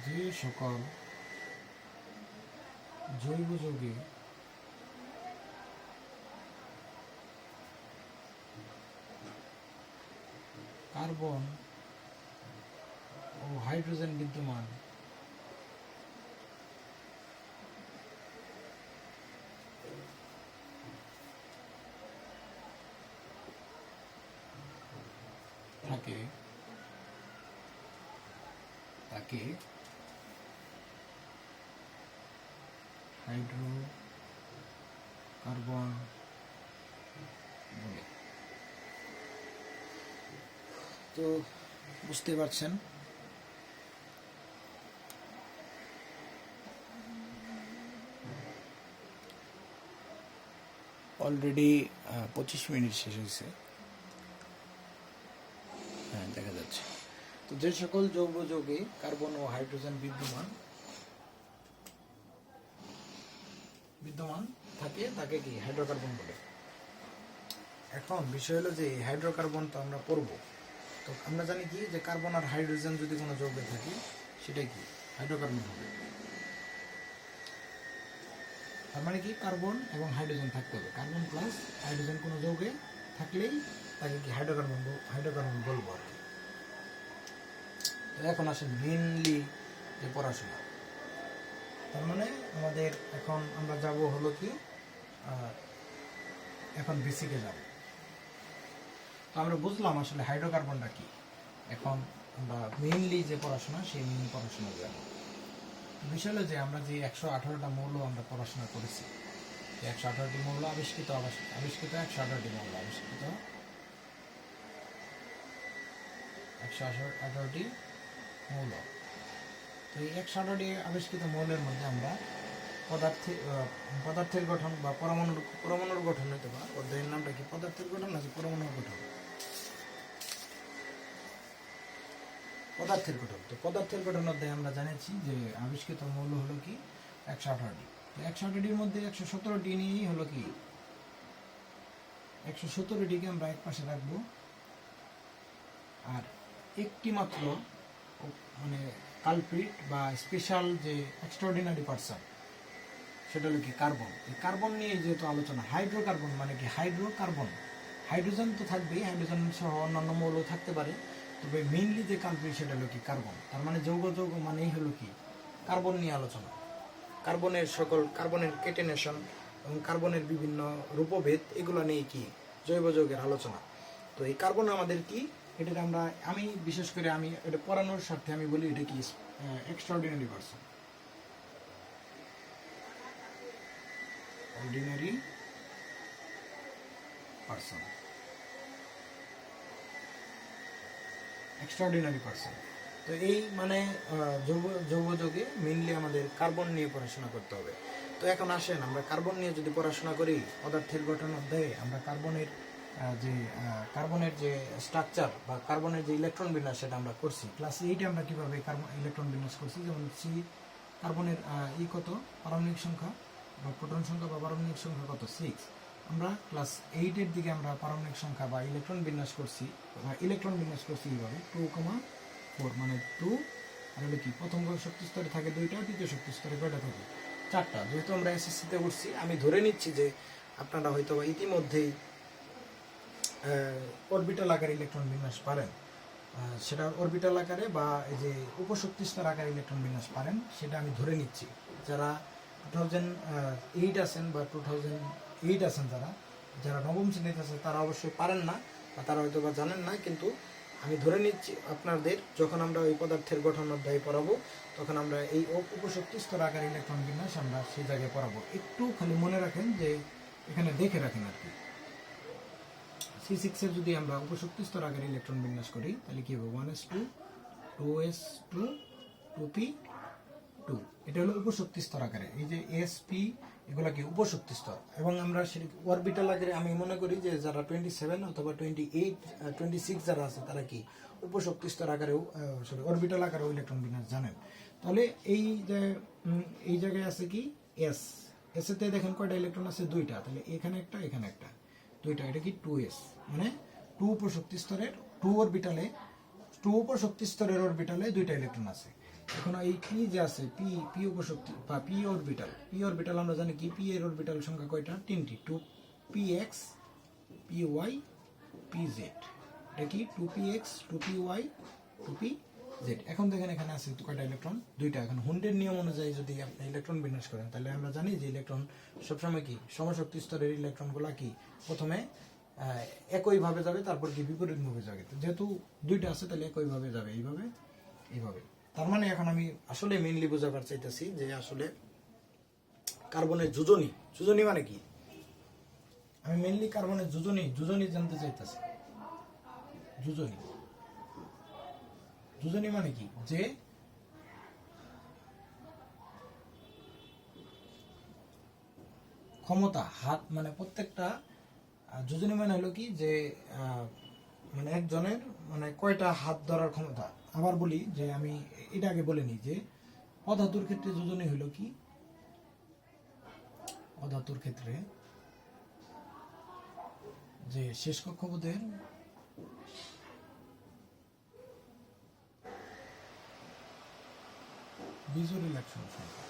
যে সকল জৈব যৌগে কার্বন ও হাইড্রোজেন বিদ্যমান তাকে হাইড্রোকার্বন বলে। তো বুঝতে পারছেন অলরেডি 25 মিনিট শেষ হয়েছে। হ্যাঁ, দেখা যাচ্ছে। তো যে সকল যৌগ যৌগে কার্বন ও হাইড্রোজেন বিদ্যমান থাকে তাকে কি হাইড্রোকার্বন বলে। এখন বিষয় হলো যে হাইড্রোকার্বন তো আমরা পড়ব, তো আমরা জানি কি যে কার্বন আর হাইড্রোজেন যদি কোনো যৌগে থাকে সেটাই কি হাইড্রোকার্বন হবে। তার মানে কি কার্বন এবং হাইড্রোজেন থাকতে হবে, কার্বন প্লাস হাইড্রোজেন কোনো যৌগে থাকলেই তাকে কি হাইড্রোকার্বন বলবো আর কি। তো এখন আসেন মেইনলি যে পড়াশোনা, তার মানে আমাদের এখন আমরা যাব হলো কি এখন বেসিকে যাব। তো আমরা বুঝলাম আসলে হাইড্রোকার্বনটা কি। এখন আমরা মেইনলি যে পড়াশোনা সেই মেইন পড়াশোনা যাব। বিষয় হলো যে আমরা যে 118টা মৌল আমরা পড়াশোনা করেছি, 118টি মৌল আবিষ্কৃত 118টি মৌল আবিষ্কৃত 118টি মৌল। তো এই 118টি আবিষ্কৃত মৌলের মধ্যে আমরা পদার্থের গঠন বা পরমাণুর গঠন হইতে পারে। অধ্যায়ের নামটা কি পদার্থের গঠন নাকি পরমাণুর গঠন? পদার্থের গঠন। তো পদার্থের গঠন অধ্যায়ে আমরা জানিয়েছি যে আবিষ্কৃত মৌল হলো কি 118টি। তো 118টির মধ্যে 117টি নিয়েই হলো কি 117টিকে আমরা এক পাশে রাখবো, আর একটি মাত্র মানে কালপ্রিট বা স্পেশাল যে এক্সট্রাঅর্ডিনারি পারসন সেটা হলো কি কার্বন। এই কার্বন নিয়ে যেহেতু আলোচনা, হাইড্রোকার্বন মানে কি হাইড্রোকার্বন, হাইড্রোজেন তো থাকবেই, হাইড্রোজেন সহ অন্যান্য মৌল থাকতে পারে, তবে মেইনলি যে কালপ্রিট সেটা হলো কি কার্বন। তার মানে যৌগ মানেই হলো কি কার্বন নিয়ে আলোচনা। কার্বনের কেটেনেশন এবং কার্বনের বিভিন্ন রূপভেদ এগুলো নিয়ে কি জৈব যৌগের আলোচনা। তো এই কার্বন আমাদের কি, এটা আমি বিশেষ করে আমি এটা পড়ানোর স্বার্থে আমি বলি এটা কি extraordinary person. Ordinary person, extraordinary person. তো এই মানে যৌগ যৌগে মেইনলি আমাদের কার্বন নিয়ে পড়াশোনা করতে হবে। তো এখন আসেন আমরা কার্বন নিয়ে যদি পড়াশোনা করি, পদার্থের গঠন অধ্যায়ে আমরা কার্বনের যে স্ট্রাকচার বা কার্বনের যে ইলেকট্রন বিন্যাস সেটা আমরা করছি। ক্লাস 8 আমরা কিভাবে ইলেকট্রন বিন্যাস করছি, যেমন কার্বনের কত পারমাণবিক সংখ্যা বা প্রোটন সংখ্যা বা পারমাণবিক সংখ্যা কত 6। আমরা ক্লাস 8-এর দিকে আমরা পারমাণবিক সংখ্যা বা ইলেকট্রন বিন্যাস করছি এইভাবে 2,4 মানে 2 আর হলো কি প্রথম শক্তি স্তরে থাকে 2টা, দ্বিতীয় শক্তি স্তরে কয়টা থাকে 4টা। যেহেতু আমরা এসএসসিতে উঠছি, আমি ধরে নিচ্ছি যে আপনারা হয়তো বা ইতিমধ্যেই অরবিটাল আকারে ইলেকট্রন বিন্যাস পারেন, সেটা অরবিটাল আকারে বা এই যে উপশক্তি স্তর আকারে ইলেকট্রন বিন্যাস পারেন, সেটা আমি ধরে নিচ্ছি। যারা 2008 আছেন বা 2008 আছেন, যারা নবম শ্রেণীতে আছে তারা অবশ্যই পারেন না বা তারা হয়তো বা জানেন না, কিন্তু আমি ধরে নিচ্ছি আপনাদের যখন আমরা ওই পদার্থের গঠন অধ্যায় পড়াবো তখন আমরা এই উপশক্তি স্তর আকারে ইলেকট্রন বিন্যাস আমরা সেই জায়গায় পড়াবো। একটু খালি মনে রাখেন যে এখানে দেখে রাখেন আর কি, C6 এর যদি আমরা উপশক্তি স্তর আকারে ইলেকট্রন বিন্যাস করি তাহলে কি হবে 1s2 2s2 2p2, এটা হলো উপশক্তি স্তর আকারে। এই যে sp এগুলা কি উপশক্তি স্তর। এবং আমরা অরবিটাল আকারে আমি মনে করি যে যারা 27 অথবা 26 যারা আছে তারা কি উপশক্তি স্তর আকারেও অরবিটাল আকারেও ইলেকট্রন বিন্যাস জানেন। তাহলে এই জায়গায় আছে কি s এতে দেখেন কয়টা ইলেকট্রন আছে 2টা, তাহলে এখানে একটা এখানে একটা 2টা, এটা কি 2s মানে 2 উপশক্তি স্তরের 2 উপশক্তি স্তরের অরবিটালে 2টা ইলেকট্রন আছে। এখন এই p যে আছে p উপশক্তি বা p অরবিটাল আমরা জানি কি p এর অরবিটাল সংখ্যা কয়টা 3টি, 2px py pz, এটা কি 2px 2py 2pz। এখন দেখেন এখানে আছে কয়টা ইলেকট্রন 2টা। এখন হুন্ডের নিয়ম অনুযায়ী যদি আপনি ইলেকট্রন বিন্যাস করেন তাহলে আমরা জানি যে ইলেকট্রন সবসময় কি সমশক্তি স্তরের ইলেকট্রনগুলো কি প্রথমে একইভাবে যাবে, তারপর কি বিপরীতমুখী যাবে। যেহেতু 2টা আছে তাহলে একইভাবে যাবে, এইভাবে তার মানে এখন আমি আসলে মেইনলি বোঝাবার চাইতেছি যে আসলে কার্বনের যোজনী, যোজনী মানে কি, আমি মেইনলি কার্বনের যোজনী জানতে চাইতেছি। যোজনী, যোজনী মানে কি, যে ক্ষমতা হাত মানে প্রত্যেকটা যোজনী মানে হলো কি যে মানে একজনের মানে কয়টা হাত ধরার ক্ষমতা। আবার বলি যে আমি এটা আগে বলে নিই যে অধাতুর ক্ষেত্রে যোজনী হলো কি, অধাতুর ক্ষেত্রে যে শেষ কক্ষপথের বিজোড় ইলেকট্রন সংখ্যা,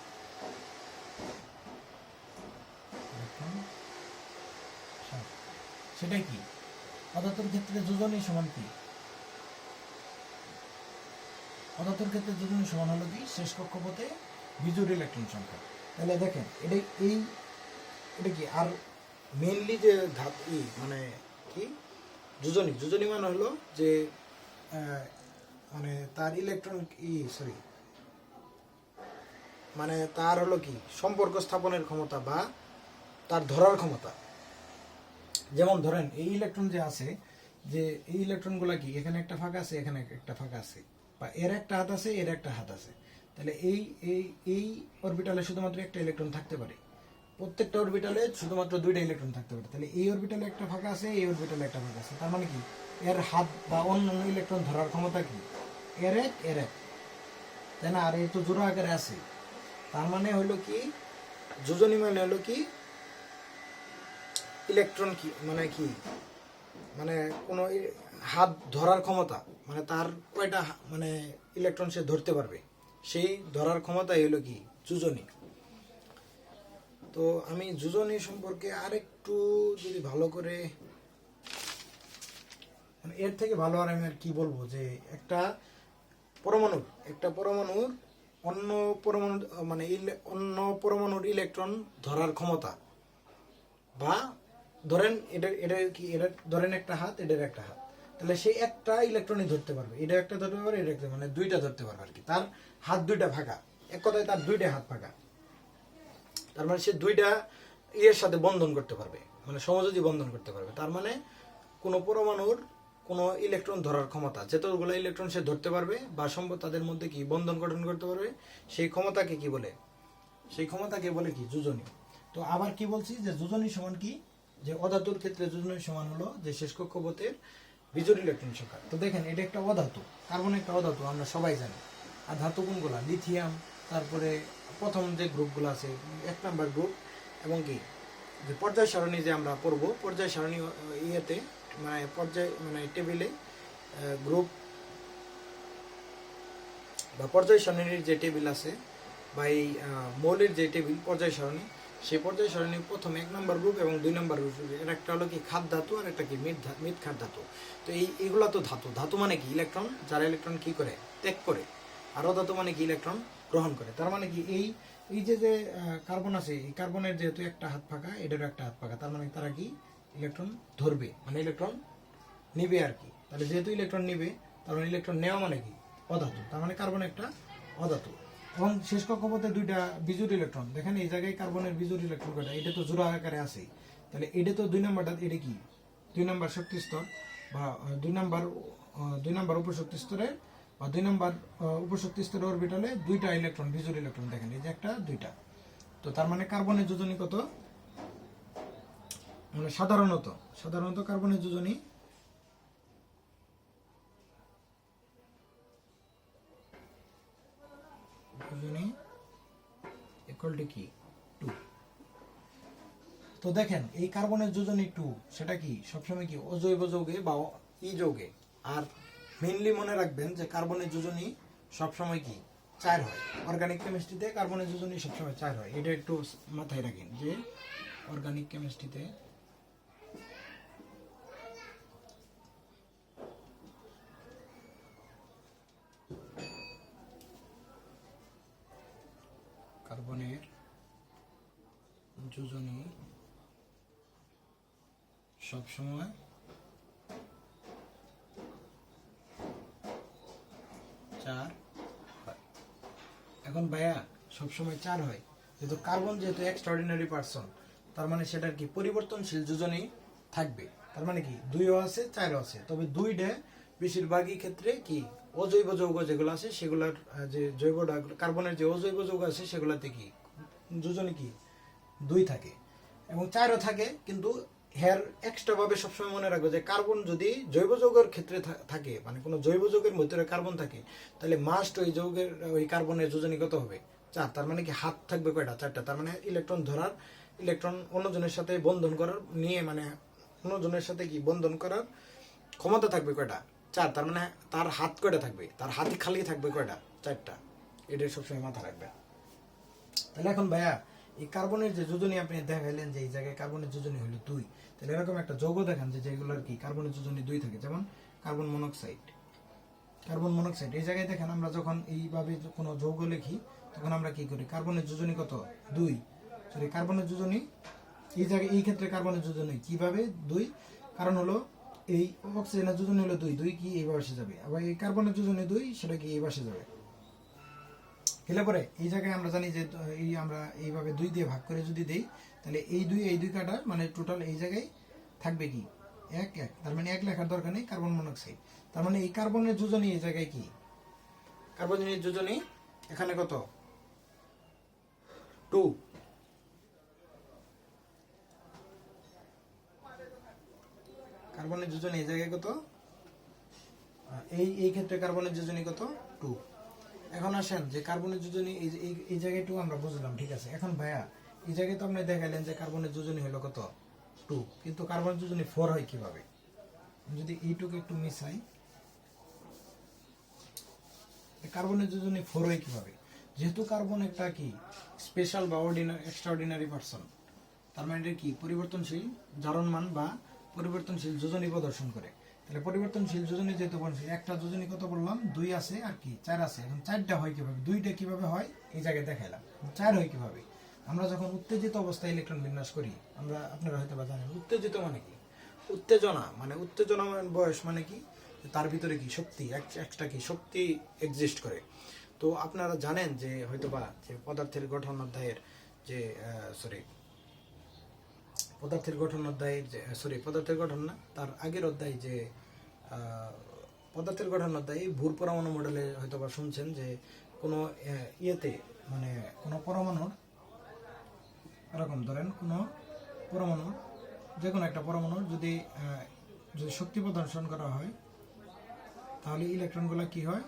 সেটাই কি অধাতুর ক্ষেত্রে যোজনী সমান কি, অধাতুর ক্ষেত্রে যোজনী সমান হলো কি শেষ কক্ষপথে বিজোড় ইলেকট্রন সংখ্যা। তাহলে দেখেন এটা কি আর মেইনলি যে মানে কি যোজনী মানে হলো যে মানে তার ইলেকট্রন সরি মানে তার হলো কি সম্পর্ক স্থাপনের ক্ষমতা বা তার ধরার ক্ষমতা। যেমন ধরেন এই ইলেকট্রন যে আছে, যে এই ইলেকট্রনগুলো কি এখানে একটা ফাঁকা আছে, এখানে একটা ফাঁকা আছে, বা এর একটা হাত আছে, এর একটা হাত আছে, তাহলে এই এই এই অরবিটালে শুধুমাত্র একটা ইলেকট্রন থাকতে পারে, প্রত্যেকটা অরবিটালে শুধুমাত্র দুইটা ইলেকট্রন থাকতে পারে। তাহলে এই অরবিটালে একটা ফাঁকা আছে, এই অরবিটালে একটা ফাঁকা আছে, তার মানে কি এর হাত বা অন্যান্য ইলেকট্রন ধরার ক্ষমতা কি এর এক, তাই না? আর এই তো জোড়া আকারে আছে, তার মানে হলো কি যোজনী মানে হলো কি ইলেকট্রন কি মানে কি মানে কোনো হাত ধরার ক্ষমতা, মানে তার কয়টা মানে ইলেকট্রন সে ধরতে পারবে, সেই ধরার ক্ষমতাই হলো কি যোজনী। তো আমি যোজনী সম্পর্কে আরেকটু যদি ভালো করে মানে এর থেকে ভালো আর আমি আর কি বলবো, যে একটা পরমাণুর অন্য পরমাণু মানে অন্য পরমাণুর ইলেকট্রন ধরার ক্ষমতা, বা ধরেন এটা ধরেন একটা হাত, এটার একটা হাত, তাহলে সে একটা ইলেকট্রনই ধরতে পারবে, এটা একটা ধরতে পারবে, এটা একটা মানে দুইটা ধরতে পারবে আর কি, তার হাত দুইটা ফাঁকা, এক কথায় তার দুইটা হাত ফাঁকা, তার মানে সে দুইটা ইয়ের সাথে বন্ধন করতে পারবে, মানে সমযোজী বন্ধন করতে পারবে। তার মানে কোনো পরমাণুর কোনো ইলেকট্রন ধরার ক্ষমতা, যতগুলো ইলেকট্রন সে ধরতে পারবে বা তাদের মধ্যে কি বন্ধন গঠন করতে পারবে, সেই ক্ষমতাকে কি বলে, সেই ক্ষমতাকে বলে কি যোজনী। তো আবার কি বলছি যে যোজনী সমান কি, যে অধাতুর ক্ষেত্রে যোজনী সমান হলো যে শেষ কক্ষপথের বিজোড় ইলেকট্রন সংখ্যা। তো দেখেন এটা একটা অধাতু, কার্বন একটা অধাতু, আমরা সবাই জানি। আর ধাতু কোনগুলা, লিথিয়াম, তারপরে প্রথম যে গ্রুপগুলো আছে 1 নাম্বার গ্রুপ, এবং কি যে পর্যায় সারণী যে আমরা পড়বো, পর্যায় সারণী ইয়েতে মানে টেবিলে গ্রুপ বা পর্যায় সারণীর যে টেবিল আছে বা এই মৌলের যে টেবিল পর্যায় সারণী, সেই পর্যায় সারণী প্রথম 1 নম্বর গ্রুপ এবং 2 নম্বর গ্রুপ, এর একটা হলো কি খাদ ধাতু আর একটা কি মৃৎ খাদ ধাতু। তো এইগুলা তো ধাতু মানে কি ইলেকট্রন, যারা ইলেকট্রন কি করে ত্যাগ করে, আর অধাতু মানে কি ইলেকট্রন গ্রহণ করে। তার মানে কি এই যে কার্বন আছে, এই কার্বনের যেহেতু একটা হাত ফাঁকা, এটারও একটা হাত ফাঁকা, তার মানে তারা কি ইলেকট্রন ধরবে, মানে ইলেকট্রন নিবে আর কি। তাহলে যেহেতু ইলেকট্রন নিবে, তার মানে ইলেকট্রন নেওয়া মানে কি অধাতু, তার মানে কার্বন একটা অধাতু। এবং শেষ কক্ষপথে দুইটা বিজোড় ইলেকট্রন, দেখেন এই জায়গায় কার্বনের বিজোড় ইলেকট্রন কয়টা, এটা তো জোড়া আকারে আছে, তাহলে এটা তো 2 নাম্বারটা, এটা কি 2 নাম্বার শক্তি স্তর বা 2 নাম্বার উপশক্তি স্তরে বা 2 নাম্বার উপশক্তি স্তরের অরবিটালে দুইটা ইলেকট্রন বিজোড় ইলেকট্রন, দেখেন এই যে একটা দুইটা। তো তার মানে কার্বনের যোজনী কত, মানে সাধারণত কার্বনের যোজনী কি 2। তো দেখেন এই কার্বনের যোজনী 2, সেটা কি সবসময় কি অজৈব যৌগে বা ই যৌগে। আর মেইনলি মনে রাখবেন যে কার্বনের যোজনী সবসময় কি 4 হয়, অর্গানিক কেমিস্ট্রিতে কার্বনের যোজনী সবসময় 4 হয়, এটা একটু মাথায় রাখেন যে অর্গানিক কেমিস্ট্রিতে কার্বনের যোজনী সবসময় 4 হয়। এখন ভাইয়া সবসময় 4 হয়, যেহেতু কার্বন যেহেতু এক্সট্রাঅর্ডিনারি পার্সন, তার মানে সেটার কি পরিবর্তনশীল যোজনই থাকবে। তার মানে কি 2ও আছে 4ও আছে, তবে 2টা বেশিরভাগই ক্ষেত্রে কি অজৈব যৌগ যেগুলো আছে সেগুলোর যে জৈবটা কার্বনের যে অজৈব যৌগ আছে সেগুলোতে কি যোজনী কি 2 থাকে, এবং 4ও থাকে। কিন্তু হেয়ার এক্সট্রা ভাবে সবসময় মনে রাখবে যে কার্বন যদি জৈব যৌগের ক্ষেত্রে থাকে, মানে কোনো জৈব যৌগের ভিতরে কার্বন থাকে, তাহলে মাস্ট ওই যৌগের ওই কার্বনের যোজনী কত হবে 4। তার মানে কি হাত থাকবে কয়টা 4টা। তার মানে ইলেকট্রন ধরার, ইলেকট্রন অন্যজনের সাথে বন্ধন করার নিয়ে, মানে অন্যজনের সাথে কি বন্ধন করার ক্ষমতা থাকবে কয়টা 4। তার মানে তার হাত কয়টা থাকবে, তার হাতই খালি থাকবে কয়টা 4টা। এটা সবসময় মাথা রাখবে। তাহলে এখন ভাইয়া এই কার্বনের যে যোজনী আপনি দেখাইলেন যে এই জায়গায় কার্বনের যোজনী হলো 2, তাহলে এরকম একটা যৌগ দেখান যে যেগুলোর কি কার্বনের যোজনী 2 থাকে, যেমন কার্বন মনোক্সাইড। কার্বন মনোক্সাইড এই জায়গায় দেখেন আমরা যখন এইভাবে কোনো যৌগ লিখি তখন আমরা কি করি, কার্বনের যোজনী কত 2, সরি কার্বনের যোজনী এই জায়গায় এই ক্ষেত্রে কার্বনের যোজনী কিভাবে 2, কারণ হলো এই অক্সিজেনের যোজনী হলো 2, 2 কি এই পাশে যাবে, আবার এই কার্বনের যোজনী 2 সেটা কি এই পাশে যাবে। গেলে পরে এই জায়গায় আমরা জানি যে এই আমরা এইভাবে 2 দিয়ে ভাগ করে যদি দেই, তাহলে এই 2 কাটা মানে টোটাল এই জায়গায় থাকবে কি 1 1। তার মানে 1 লেখার দরকার নেই, কার্বন মনোক্সাইড। তার মানে এই কার্বনের যোজনী এই জায়গায় কি, কার্বনের যোজনী এখানে কত 2। কার্বনের যোজনী এই জায়গায় কত, এই ক্ষেত্রে কার্বনের যোজনী কত 2। এখন আসেন যে কার্বনের যোজনী এই জায়গায় 2 আমরা বুঝলাম, ঠিক আছে। এখন ভাইয়া এই জায়গায় তো আপনি দেখাইলেন যে কার্বনের যোজনী হলো কত 2, কিন্তু কার্বনের যোজনী 4 হয় কিভাবে। যদি এইটুকু একটু মিশাই, কার্বনের যোজনী 4 হয় কিভাবে, যেহেতু কার্বন একটা কি স্পেশাল বা এক্সট্রাঅর্ডিনারি পার্সন, তার মানে কি পরিবর্তনশীল জারণমান বা পরিবর্তনশীল যোজনী প্রদর্শন করে। তাহলে পরিবর্তনশীল যোজনী যেহেতু বলছি, একটা যোজনী কত বললাম 2 আছে আর কি 4 আছে। এখন 4টা হয় কিভাবে, 2টা কিভাবে হয় এই জায়গায় দেখাইলাম, 4 হয় কিভাবে। আমরা যখন উত্তেজিত অবস্থায় ইলেকট্রন বিন্যাস করি, আমরা আপনারা হয়তো বা জানেন উত্তেজিত মানে কি, উত্তেজনা মানে উত্তেজনা বয়স মানে কি তার ভিতরে কি শক্তি, একটা কি শক্তি এক্সিস্ট করে। তো আপনারা জানেন যে হয়তোবা যে পদার্থের গঠন অধ্যায়ের যে পদার্থের গঠন অধ্যায়ের যে পদার্থের গঠন না, তার আগের অধ্যায় যে পদার্থের গঠন অধ্যায়ে ভূর পরমাণু মডেলে হয়তোবা শুনছেন যে কোনো ইয়েতে মানে কোনো পরমাণুর এরকম ধরেন কোনো পরমাণু, যে কোনো একটা পরমাণুর যদি শক্তি প্রদর্শন করা হয়, তাহলে ইলেকট্রনগুলো কি হয়,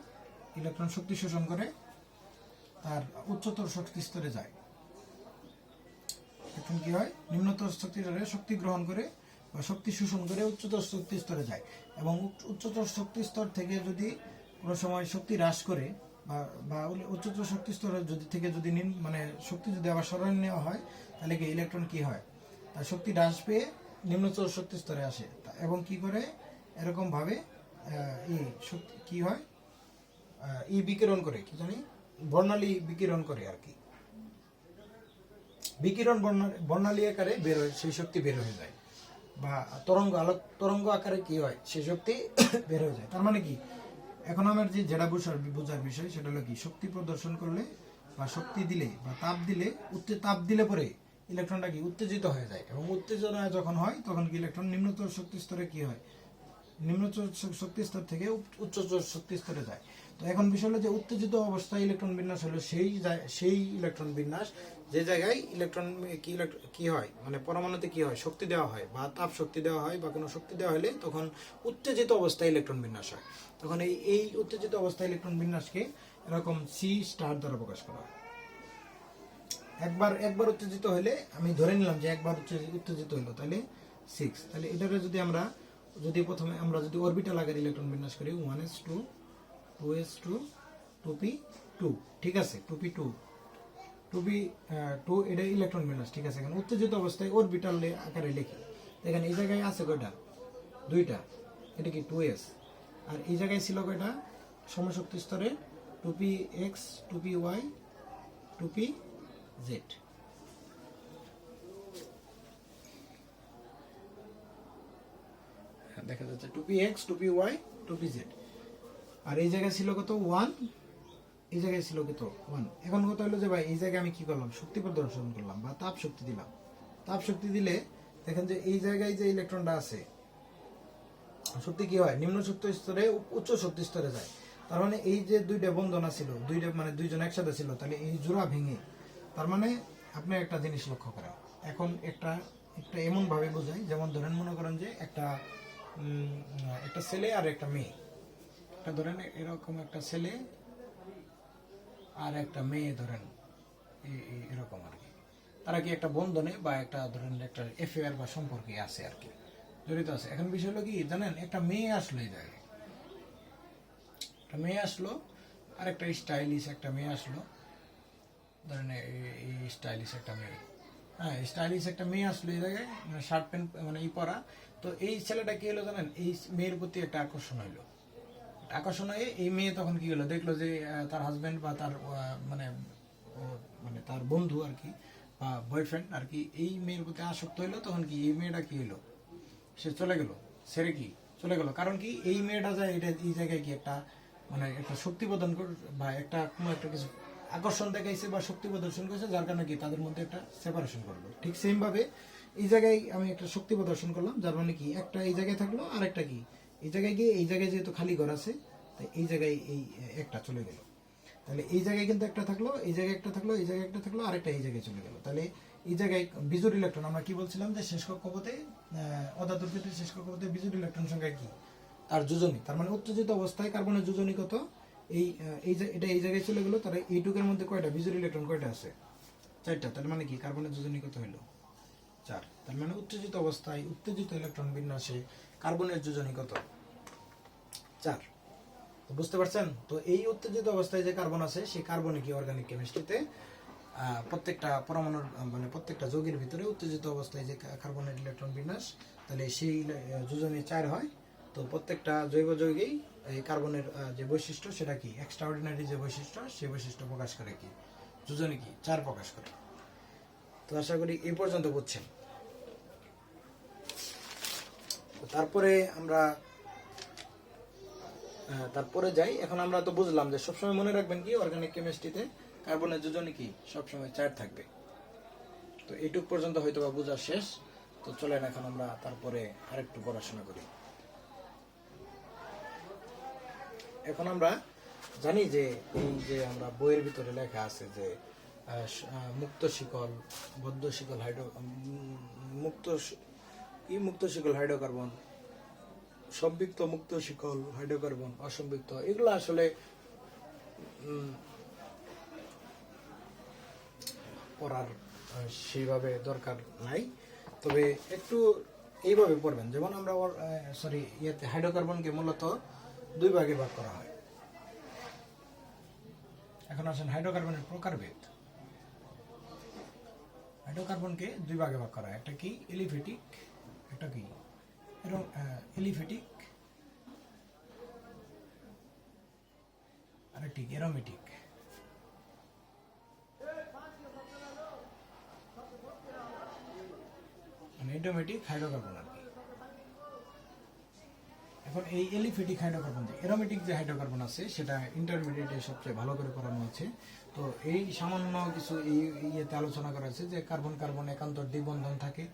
ইলেকট্রন শক্তি শোষণ করে তার উচ্চতর শক্তি স্তরে যায়। এখন কি হয়, নিম্নতর শক্তি স্তরে শক্তি গ্রহণ করে বা শক্তি শোষণ করে উচ্চতর শক্তি স্তরে যায়, এবং উচ্চতর শক্তি স্তর থেকে যদি কোনো সময় শক্তি হ্রাস করে বা উচ্চতর শক্তি স্তরের যদি মানে শক্তি যদি আবার সরানো নেওয়া হয়, তাহলে কি ইলেকট্রন কি হয়, তার শক্তি হ্রাস পেয়ে নিম্নতর শক্তি স্তরে আসে, এবং কি করে এরকম ভাবে শক্তি কি হয়, বিকিরণ করে, কি জানি বর্ণালী বিকিরণ করে আর কি, বিকিরণ বর্ণালী আকারে বের হয়, সেই শক্তি বের হয়ে যায়, বা তরঙ্গ আকারে কি হয় সেই শক্তি বের হয়ে যায়। তার মানে কি এখন আমার যেটা বোঝার বিষয় সেটা হলো কি, শক্তি প্রদর্শন করলে বা শক্তি দিলে বা তাপ দিলে পরে ইলেকট্রনটা কি উত্তেজিত হয়ে যায়, এবং উত্তেজনা যখন হয় তখন কি ইলেকট্রন নিম্নতর শক্তি স্তরে কি হয়, নিম্নতর শক্তি স্তর থেকে উচ্চতর শক্তি স্তরে যায়। তো এখন বিষয় হলো যে উত্তেজিত অবস্থায় ইলেকট্রন বিন্যাস হলো সেই ইলেকট্রন বিন্যাস যে জায়গায় ইলেকট্রন কি হয়, মানে পরমাণুতে কি হয় শক্তি দেওয়া হয় বা তাপ শক্তি দেওয়া হয় বা কোনো শক্তি দেওয়া হলে তখন উত্তেজিত অবস্থায় ইলেকট্রন বিন্যাস হয়। তখন এই উত্তেজিত অবস্থায় ইলেকট্রন বিন্যাসকে এরকম C স্টার দ্বারা প্রকাশ করা হয়। একবার উত্তেজিত হলে, আমি ধরে নিলাম যে একবার উত্তেজিত হলো, তাহলে 6। তাহলে এটাকে যদি প্রথমে আমরা যদি অরবিটাল আকারে ইলেকট্রন বিন্যাস করি 1s2 2s2 2p2, ঠিক আছে 2p2 2p2 এটা ইলেকট্রন বিন্যাস, ঠিক আছে। এখন উত্তেজিত অবস্থায় অরবিটাল আকারে লিখি, দেখেন এই জায়গায় আছে কয়টা 2টা, এটা কি 2s, আর এই জায়গায় ছিল কয়টা সমশক্তি স্তরে 2px 2py 2pz, দেখা যাচ্ছে 2px 2py 2pz, আর এই জায়গায় ছিল কত 1 এই জায়গায় ছিল কত 1। এখন কথা হলো যে ভাই এই জায়গায় আমি কি করলাম, শক্তি প্রদর্শন করলাম বা তাপ শক্তি দিলাম। তাপ শক্তি দিলে দেখেন যে এই জায়গায় যে ইলেকট্রনটা আছে শক্তি কি হয়, নিম্ন শক্তি স্তরে উচ্চ শক্তি স্তরে যায়। তার মানে এই যে দুইটা বন্ধন ছিল, দুইটা মানে দুইজন একসাথে ছিল, তাহলে এই জোড়া ভেঙে, তার মানে আপনি একটা জিনিস লক্ষ্য করেন। এখন একটা একটা এমন ভাবে বোঝাই, যেমন ধরেন মনে করেন যে একটা ছেলে আর একটা মেয়ে, একটা ধরেন এরকম একটা ছেলে আর একটা মেয়ে ধরেন এরকম আর কি, তারা কি একটা বন্ধনে বা একটা ধরেন একটা এফেয়ার বা সম্পর্কে আছে আর কি, জড়িত আছে। এখন বিষয় হলো কি জানেন, একটা মেয়ে আসলো এই জায়গায়, একটা মেয়ে আসলো আর একটা স্টাইলিশ একটা মেয়ে আসলো, ধরেন এই স্টাইলিশ একটা মেয়ে, হ্যাঁ স্টাইলিশ একটা মেয়ে আসলো এই জায়গায়, মানে শার্ট প্যান্ট মানে এই পরা। তো এই ছেলেটা কি হলো জানেন, এই মেয়ের প্রতি একটা আকর্ষণ হইলো। আকর্ষণ হয়ে এই মেয়ে তখন কি হলো, দেখলো যে তার হাজবেন্ড বা তার মানে তার বন্ধু আর কি বা বয়ফ্রেন্ড আর কি এই মেয়ের প্রতি আসক্ত হইলো। তখন কি এই মেয়েটা কি হলো, সে চলে গেল, ছেড়ে কি চলে গেল। কারণ কি এই মেয়েটা যায় এটা এই জায়গায় কি একটা মানে একটা শক্তি প্রদান বা একটা কোনো একটা কিছু আকর্ষণ দেখাইছে বা শক্তি প্রদর্শন করেছে, যার কারণে কি তাদের মধ্যে একটা সেপারেশন করলো। ঠিক সেম ভাবে এই জায়গায় আমি একটা শক্তি প্রদর্শন করলাম, যার মানে কি একটা এই জায়গায় থাকলো আর একটা কি এই জায়গায় গিয়ে, এই জায়গায় যেহেতু খালি ঘর আছে তাই এই জায়গায় এই একটা চলে গেল। তাহলে এই জায়গায় কিন্তু একটা থাকলো, এই জায়গায় একটা থাকলো, এই জায়গায় একটা থাকলো, আরেকটা এই জায়গায় চলে গেল। তাহলে এই জায়গায় বিজোড় ইলেকট্রন, আমরা কি বলছিলাম যে শেষ কক্ষপথে অধাতুর ক্ষেত্রে শেষ কক্ষপথে বিজোড় ইলেকট্রন সংখ্যা কি, তার যোজনী, তার মানে উত্তেজিত অবস্থায় কার্বনের যোজনী কত, এটা এই জায়গায় চলে গেল। তাহলে এইটুকের মধ্যে কয়টা বিজোড় ইলেকট্রন কয়টা আছে, 4টা। তার মানে কি কার্বনের যোজনী কত হলো 4। তার মানে উত্তেজিত অবস্থায় উত্তেজিত ইলেকট্রন বিন্যাসে কার্বনের যোজনী কত 4। তো বুঝতে পারছেন? তো এই উত্তেজিত অবস্থায় যে কার্বন আছে সেই কার্বনে কি অর্গানিক কেমিস্ট্রিতে প্রত্যেকটা পরমাণুর মানে প্রত্যেকটা যৌগের ভিতরে উত্তেজিত অবস্থায় যে কার্বনের ইলেকট্রন বিন্যাস, তাহলে সেই যোজনী 4 হয়। তো প্রত্যেকটা জৈব যৌগেই এই কার্বনের যে বৈশিষ্ট্য সেটা কি এক্সট্রাঅর্ডিনারি যে বৈশিষ্ট্য, সেই বৈশিষ্ট্য প্রকাশ করে কি যোজনী কি 4 প্রকাশ করে। তো আশা করি এই পর্যন্ত বুঝছেন। তারপরে আমরা তারপরে যাই। এখন আমরা তো বুঝলাম যে সবসময় মনে রাখবেন কি অর্গানিক কেমিস্ট্রিতে কার্বনের যোজনী কি সবসময় 4 থাকবে। তো এইটুক পর্যন্ত হয়তো বা বোঝা শেষ। তো চলেন এখন আমরা তারপরে আরেকটু পড়াশোনা করি। এখন আমরা জানি যে এই যে আমরা বইয়ের ভিতরে লেখা আছে যে মুক্ত শিকল, বদ্ধ শিকল, মুক্ত শিকল হাইড্রোকার্বন, সম্পৃক্ত মুক্ত শিকল হাইড্রোকার্বন, অসম্পৃক্ত, এগুলো আসলে পড়ার সেইভাবে দরকার নাই। তবে একটু এইভাবে পড়বেন, যেমন আমরা হাইড্রোকার্বনকে মূলত 2 ভাগে ভাগ করা হয়। এখন আসেন হাইড্রোকার্বনের প্রকারভেদ। হাইড্রোকার্বনকে 2 ভাগে ভাগ করা হয়, একটা কি এলিফেটিক, একটা কি এলিফেটিক আর একটি অ্যারোমেটিক। মানে অ্যারোমেটিক হাইড্রোকার্বন আর কি। এখন এই এলিফেটিক হাইড্রোকার্বন, যে অ্যারোমেটিক যে হাইড্রোকার্বন আছে সেটা ইন্টারমিডিয়েটে সবচেয়ে ভালো করে পড়ানো আছে। তো এই সামান্য কিছু এই ইয়েতে আলোচনা করা আছে যে কার্বন কার্বন একান্তর দ্বিবন্ধন থাকে,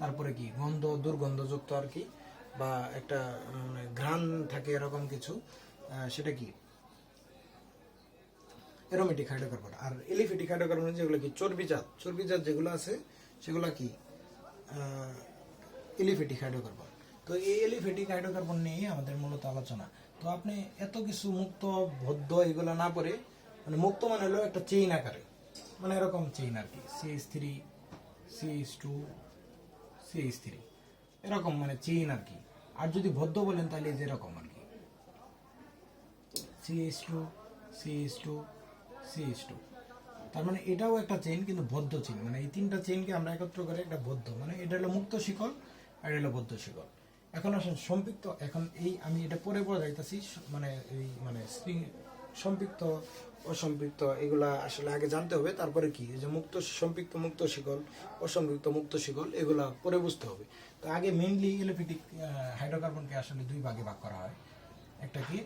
তারপরে কি গন্ধ দুর্গন্ধযুক্ত আর কি বা একটা ঘ্রাণ থাকে এরকম কিছু, সেটা কি অ্যারোমেটিক হাইড্রোকার্বন। আর এলিফেটিক হাইড্রোকার্বন যেগুলো কি চর্বিজাত যেগুলো আছে সেগুলো কি এলিফেটিক হাইড্রোকার্বন। তো এই এলিফেটিক হাইড্রোকার্বন নিয়ে আমাদের মূলত আলোচনা। তো আপনি এত কিছু মুক্ত বদ্ধ এগুলো না পড়ে, মানে মুক্ত মানে হলো একটা চেইন আকারে, মানে এরকম চেইন আর কি, CH3 CH2 CH3 এরকম মানে চেইন আর কি। আর যদি বদ্ধ বলেন তাহলে যেরকম আর কি CH2 CH2 CH2, তার মানে এটাও একটা চেইন কিন্তু বদ্ধ চেইন। মানে এই 3টা চেইনকে আমরা একত্র করে একটা বদ্ধ, মানে এটা হলো মুক্ত শিকল আর এটা হলো বদ্ধ শিকল। এখন আসেন সম্পৃক্ত। এখন এই আমি এটা পরে যাইতাছি, মানে এই মানে সম্পৃক্ত অসম্পৃক্ত এগুলা আসলে আগে জানতে হবে, তারপরে কি যে মুক্ত সম্পৃক্ত মুক্ত শিকল, অসম্পৃক্ত মুক্ত শিকল এগুলা পরে বুঝতে হবে। তো আগে মেইনলি এলিফেটিক হাইড্রোকার্বনকে আসলে 2 ভাগে ভাগ করা হয়, একটা কি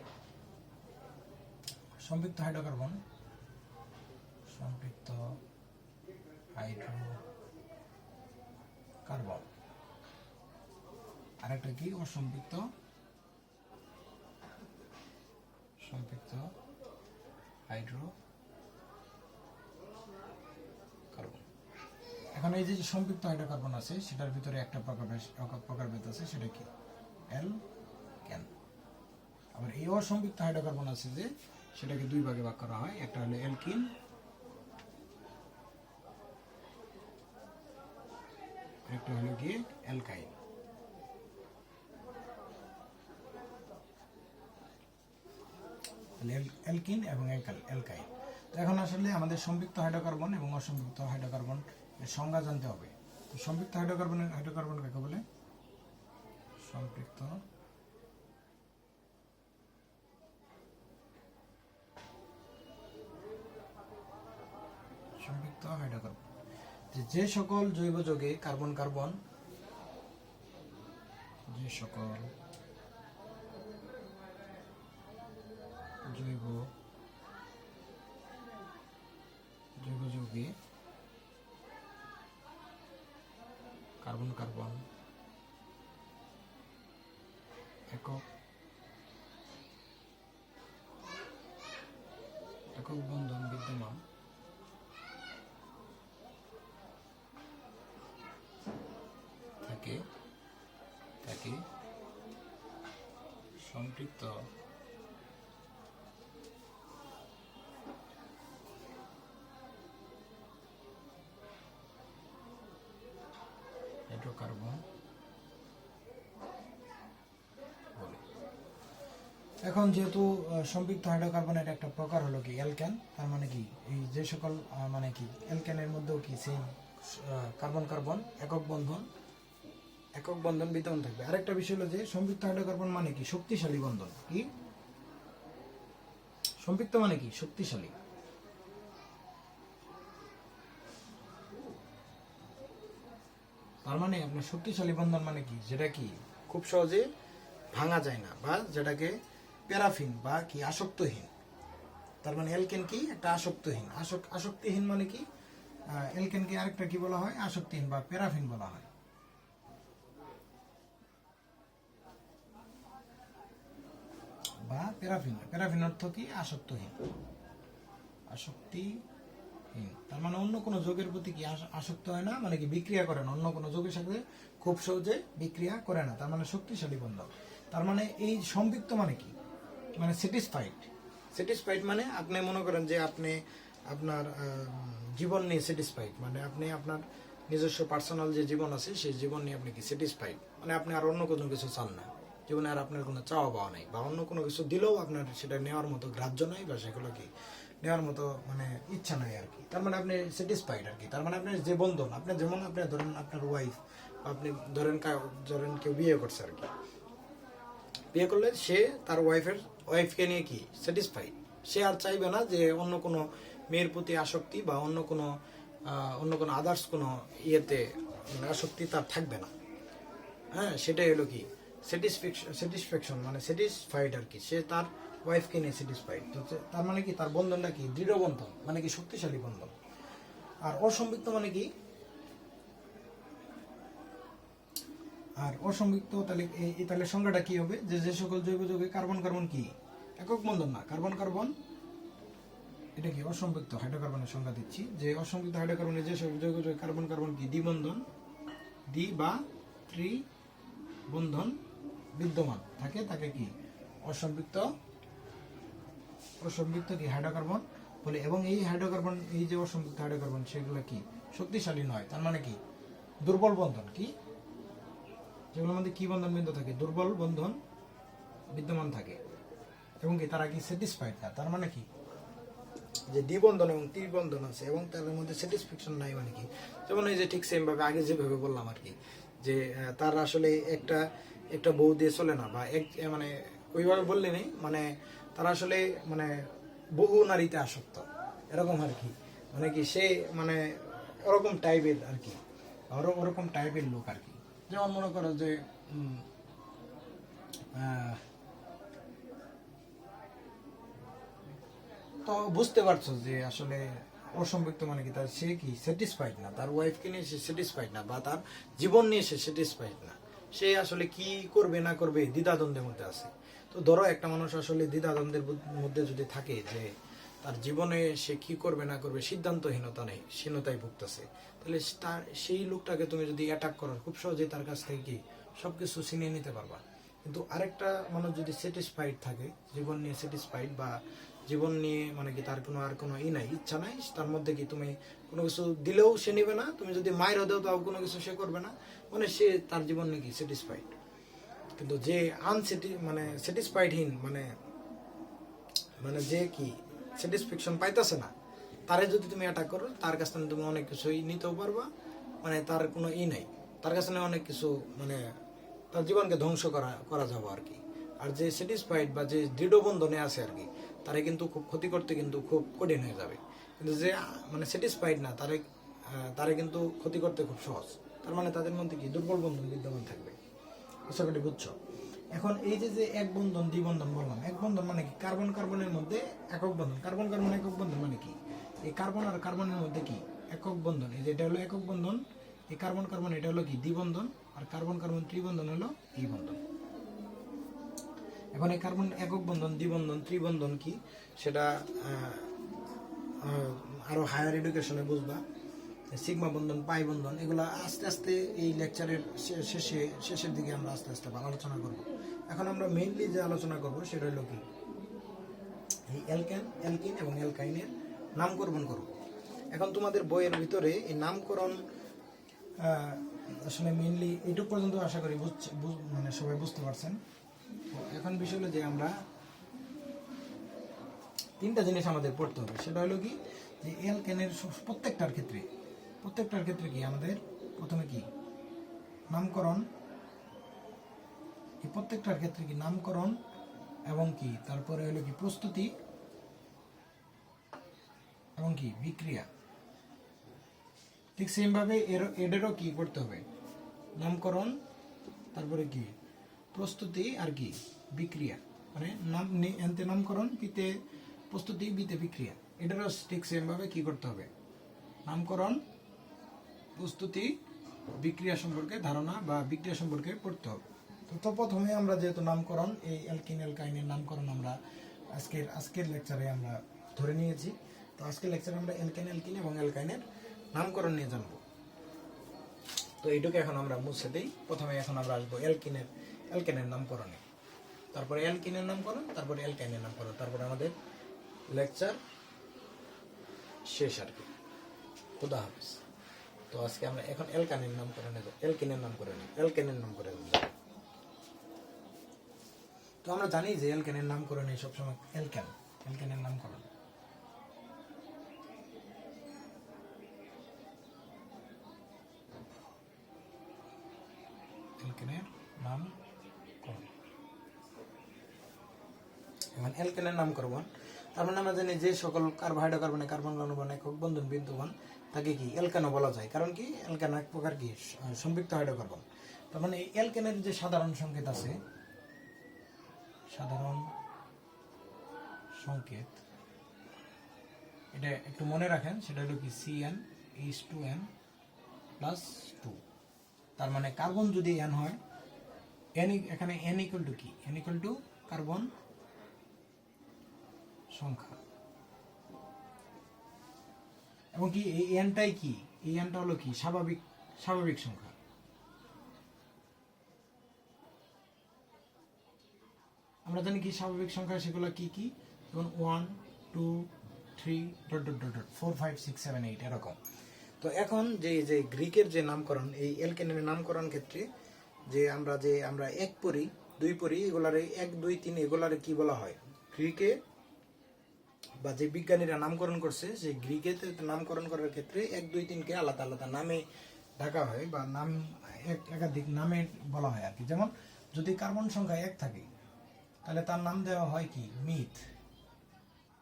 সম্পৃক্ত হাইড্রোকার্বন সম্পৃক্ত হাইড্রোকার্বন, আরেকটা কি অসম্পৃক্ত হাইড্রোকার্বন। এখন এই যে সম্পৃক্ত হাইড্রোকার্বন আছে সেটার ভিতরে একটা প্রকারভেদ আছে, সেটা কি অ্যালকেন। আবার এই অসম্পৃক্ত হাইড্রোকার্বন আছে যে সেটাকে দুই ভাগে ভাগ করা হয়, একটা হলো অ্যালকিন, একটা হলো গিয়ে অ্যালকাইন। অ্যালকিন এবং অ্যালকাইন। তো এখন আসলে আমাদের সম্পৃক্ত হাইড্রোকার্বন এবং অসম্পৃক্ত হাইড্রোকার্বন এর সংজ্ঞা জানতে হবে। তো সম্পৃক্ত হাইড্রোকার্বন কাকে বলে? সম্পৃক্ত হাইড্রোকার্বন যে সকল জৈব যৌগে কার্বন কার্বন জৈব যৌগে কার্বন কার্বন একক বন্ধন বিদ্যমান থাকে তাকে সম্পৃক্ত হাইড্রোকার্বন বলে। এখন যেহেতু সম্পৃক্ত হাইড্রোকার্বনের একটা প্রকার হলো কি অ্যালকেন, তার মানে কি এই যে সকল মানে কি অ্যালকেনের মধ্যেও কি সেম কার্বন কার্বন একক বন্ধন বিদ্যমান থাকবে। আরেকটা বিষয় হলো যে সম্পৃক্ত হাইড্রোকার্বন মানে কি শক্তিশালী বন্ধন। কি সম্পৃক্ত মানে কি শক্তিশালী। তার মানে আপনার শক্তিশালী বন্ধন মানে কি যেটা কি খুব সহজে ভাঙা যায় না, বা যেটাকে প্যারাফিন বা কি আসক্তহীন। তার মানে অ্যালকেন কি একটা আসক্তহীন। আসক্তিহীন মানে কি অ্যালকেনকে আরেকটা কি বলা হয়? আসক্তিহীন বা প্যারাফিন বলা হয়। বা প্যারাফিন অর্থ কি আসক্তহীন। তার মানে অন্য কোনো যোগের প্রতি কি আসক্ত হয় না, মানে কি বিক্রিয়া করে না, অন্য কোনো যোগের সাথে খুব সহজে বিক্রিয়া করে না। তার মানে শক্তিশালী বন্ধন। তার মানে এই সম্পৃক্ত মানে কি মানে স্যাটিসফাইড মানে আপনি মনে করেন যে আপনি আপনার জীবন নিয়ে স্যাটিসফাইড, মানে আপনি আপনার নিজস্ব পার্সোনাল যে জীবন আছে সেই জীবন নিয়ে আপনি কি স্যাটিসফাইড, মানে আপনি আর অন্য কোনো কিছু চান না জীবনে, আর আপনার কোনো চাওয়া পাওয়া নাই, বা অন্য কোনো কিছু দিলেও আপনার সেটা নেওয়ার মতো গ্রাহ্য নাই, বা সেগুলো কি নেওয়ার মতো মানে ইচ্ছা নাই আর কি। তার মানে আপনি স্যাটিসফাইড আর কি। তার মানে আপনার যে বন্ধন, আপনার যেমন আপনি ধরেন আপনার ওয়াইফ, আপনি ধরেন কেউ বিয়ে করছে আর কি, বিয়ে করলে সে তার ওয়াইফকে নিয়ে কি স্যাটিসফাইড। সে আর চাইবে না যে অন্য কোনো মেয়ের প্রতি আসক্তি বা অন্য কোনো আদার্স কোনো ইয়েতে আসক্তি তার থাকবে না। হ্যাঁ, সেটাই হলো কি স্যাটিসফ্যাকশন মানে স্যাটিসফাইড আর কি। সে তার ওয়াইফকে নিয়ে স্যাটিসফাইড। তার মানে কি তার বন্ধনটা কি দৃঢ় বন্ধন, মানে কি শক্তিশালী বন্ধন। আর অসম্পৃক্ত মানে কি, তাহলে সংজ্ঞাটা কি হবে? যে সকল জৈব যৌগে কার্বন কার্বন কি একক বন্ধন না, কার্বন কার্বন এটা কি অসম্পৃক্ত হাইড্রোকার্বনের সংজ্ঞা দিচ্ছি, যে অসম্পৃক্ত হাইড্রোকার্বনের যে সকল জৈব যৌগে কার্বন কার্বন কি দ্বিবন্ধন বা ত্রিবন্ধন বিদ্যমান থাকে তাকে কি অসম্পৃক্ত কি হাইড্রোকার্বন বলে। এবং এই হাইড্রোকার্বন, এই যে অসম্পৃক্ত হাইড্রোকার্বন সেগুলো কি শক্তিশালী নয়। তার মানে কি দুর্বল বন্ধন, কি যেগুলোর মধ্যে কি বন্ধন বিন্দু থাকে, দুর্বল বন্ধন বিদ্যমান থাকে, এবং কি তারা কি স্যাটিসফাইড না। তার মানে কি যে দ্বিবন্ধন এবং ত্রিবন্ধন আছে এবং তাদের মধ্যে স্যাটিসফ্যাকশন নাই, মানে কি যেমন এই যে ঠিক সেম ভাবে আগে যেভাবে বললাম আর কি, যে তার আসলে একটা বউ দিয়ে চলে না, বা মানে ওইভাবে বললে নেই, মানে তারা আসলে মানে বহু নারীতে আসক্ত এরকম আর কি, মানে কি সে মানে ওরকম টাইপের আর কি, ওরকম টাইপের লোক আর কি। যেমন মনে করো যে তো বুঝতে পারছো যে আসলে অসম্পৃক্ত মানে কি তার সে কি স্যাটিসফাইড না, তার ওয়াইফকে নিয়ে সে স্যাটিসফাইড না, বা তার জীবন নিয়ে সে স্যাটিসফাইড না, সে আসলে কি করবে না করবে দ্বিধাদ্বন্দ্বের মধ্যে আছে। তো ধরো একটা মানুষ আসলে দ্বিধাদ্বন্দ্বের মধ্যে যদি থাকে যে তার জীবনে সে কি করবে না করবে সিদ্ধান্তহীনতা নেই, শীর্ণতায় ভুগতেছে, তাহলে তার সেই লোকটাকে তুমি যদি অ্যাটাক করো খুব সহজেই তার কাছ থেকে কি সবকিছু ছিনিয়ে নিতে পারবা। কিন্তু আরেকটা মানুষ যদি স্যাটিসফাইড থাকে, জীবন নিয়ে স্যাটিসফাইড, বা জীবন নিয়ে মানে কি তার কোনো আর কোনো নাই, ইচ্ছা নাই, তার মধ্যে কি তুমি কোনো কিছু দিলেও সে নেবে না, তুমি যদি মায়ের দেও তাও কোনো কিছু সে করবে না, মানে সে তার জীবন নিয়ে কি স্যাটিসফাইড। কিন্তু যে মানে স্যাটিসফাইডহীন মানে মানে যে কি স্যাটিসফ্যাকশন পাইতেছে না, তারে যদি তুমি অ্যাটাক করো, তার কাছ থেকে তুমি অনেক কিছুই নিতেও পারবা, মানে তার কোনো নাই, তার কাছে অনেক কিছু মানে তার জীবনকে ধ্বংস করা করা যাবে আর কি। আর যে স্যাটিসফাইড বা যে দৃঢ় বন্ধনে আছে আর কি, তারে কিন্তু খুব ক্ষতি করতে কিন্তু খুব কঠিন হয়ে যাবে। কিন্তু যে মানে স্যাটিসফাইড না, তারে কিন্তু ক্ষতি করতে খুব সহজ। তার মানে তাদের মধ্যে কি দুর্বল বন্ধন বিদ্যমান থাকবে। আশা করি বুঝছো। এখন এই যে এক বন্ধন দ্বিবন্ধন বললাম, এক বন্ধন মানে কি কার্বন কার্বনের মধ্যে একক বন্ধন, কার্বন কার্বন একক বন্ধন মানে কি এই কার্বন আর কার্বনের মধ্যে কি একক বন্ধন, এই যে এটা হলো একক বন্ধন, এই কার্বন কার্বন এটা হলো কি দ্বিবন্ধন, আর কার্বন কার্বন ত্রিবন্ধন হলো এই বন্ধন। এখন এই কার্বন একক বন্ধন দ্বিবন্ধন ত্রিবন্ধন কি সেটা আরো হায়ার এডুকেশনে বুঝবা। সিগমা বন্ধন, পাই বন্ধন, এগুলো আস্তে আস্তে এই লেকচারের শেষের দিকে আমরা আস্তে আস্তে আলোচনা করব। এখন আমরা মেইনলি যে আলোচনা করব সেটা হলো কি এই অ্যালকিন এবং অ্যালকাইনের নামকরণ করব। এখন তোমাদের বইয়ের ভিতরে এই নামকরণ আসলে মেইনলি এইটুকু পর্যন্ত আশা করি মানে সবাই বুঝতে পারছেন। এখন বিষয় হলো যে আমরা তিনটা জিনিস আমাদের পড়তে হবে, সেটা হলো কি যে অ্যালকেনের প্রত্যেকটার ক্ষেত্রে কি আমাদের প্রথমে কি নামকরণ, এই প্রত্যেকটার ক্ষেত্রে কি নামকরণ এবং কি তারপরে হলো কি প্রস্তুতি এবং কি বিক্রিয়া। ঠিক সেম ভাবে এদেরও কি করতে হবে, নামকরণ, তারপরে কি প্রস্তুতি, আর কি বিক্রিয়া, মানে এনতে নামকরণ, পিতে প্রস্তুতি, বিতে বিক্রিয়া। এটারও ঠিক সেম ভাবে কি করতে হবে, নামকরণ, প্রস্তুতি, বিক্রিয়া সম্পর্কে ধারণা বা বিক্রিয়া সম্পর্কে পড়তে হবে। তো প্রথমে আমরা যেহেতু নামকরণ, এই অ্যালকিন অ্যালকাইনের নামকরণ আমরা আজকের লেকচারে আমরা ধরে নিয়েছি। তো আজকের লেকচারে আমরা অ্যালকিন এবং অ্যালকাইনের নামকরণ নিয়ে জানবো। তো এইটুকু এখন আমরা মুছে দিই। প্রথমে এখন আমরা আসবো অ্যালকেনের নামকরণে, তারপরে অ্যালকিনের নামকরণ, তারপরে অ্যালকাইনের নামকরণ, তারপরে আমাদের লেকচার শেষ আর কি। খুদা হাফেজ। তো আজকে আমরা এখন অ্যালকিনের নামকরণে যাব। তো আমরা জানি যে অ্যালকেনের নামকরণে সবসময় অ্যালকেনের নামকরণ, অ্যালকেনের নামকরণ, এখন অ্যালকেনের নামকরণ, তার মানে আমরা জানি যে সকল হাইড্রোকার্বনে কার্বন অনুবন্ধন একক বন্ধন বিদ্যমান তাকে কি অ্যালকেনও বলা যায়, কারণ কি অ্যালকেন এক প্রকার কি সম্পৃক্ত হাইড্রোকার্বন। তার মানে এই অ্যালকেনের যে সাধারণ সংকেত আছে, এটা একটু মনে রাখেন, সেটা হলো কি CN+2। তার মানে কার্বন যদি N হয়, এখানে N ইকুয়াল টু কি, N ইকুয়াল টু কার্বন সংখ্যা, এবং কি এই Nটাই কি, এই Nটা হলো কি স্বাভাবিক সংখ্যা। আমরা জানি কি স্বাভাবিক সংখ্যা সেগুলো কি কি, যেমন 1 2 3 4 5 6 7 8 এরকম। তো এখন যে গ্রিকের যে নামকরণ, এই অ্যালকেনের নামকরণ ক্ষেত্রে যে আমরা 1 পড়ি 2 পড়ি, এগুলারে 1 2 3 এগুলারে কি বলা হয়, গ্রিকে বা যে বিজ্ঞানীরা নামকরণ করছে সেই গ্রিকে নামকরণ করার ক্ষেত্রে 1 2 3 কে আলাদা আলাদা নামে ডাকা হয়, বা নাম একাধিক নামে বলা হয় আর কি। যেমন যদি কার্বন সংখ্যা 1 থাকে, তাহলে তার নাম দেওয়া হয় কি মিথ।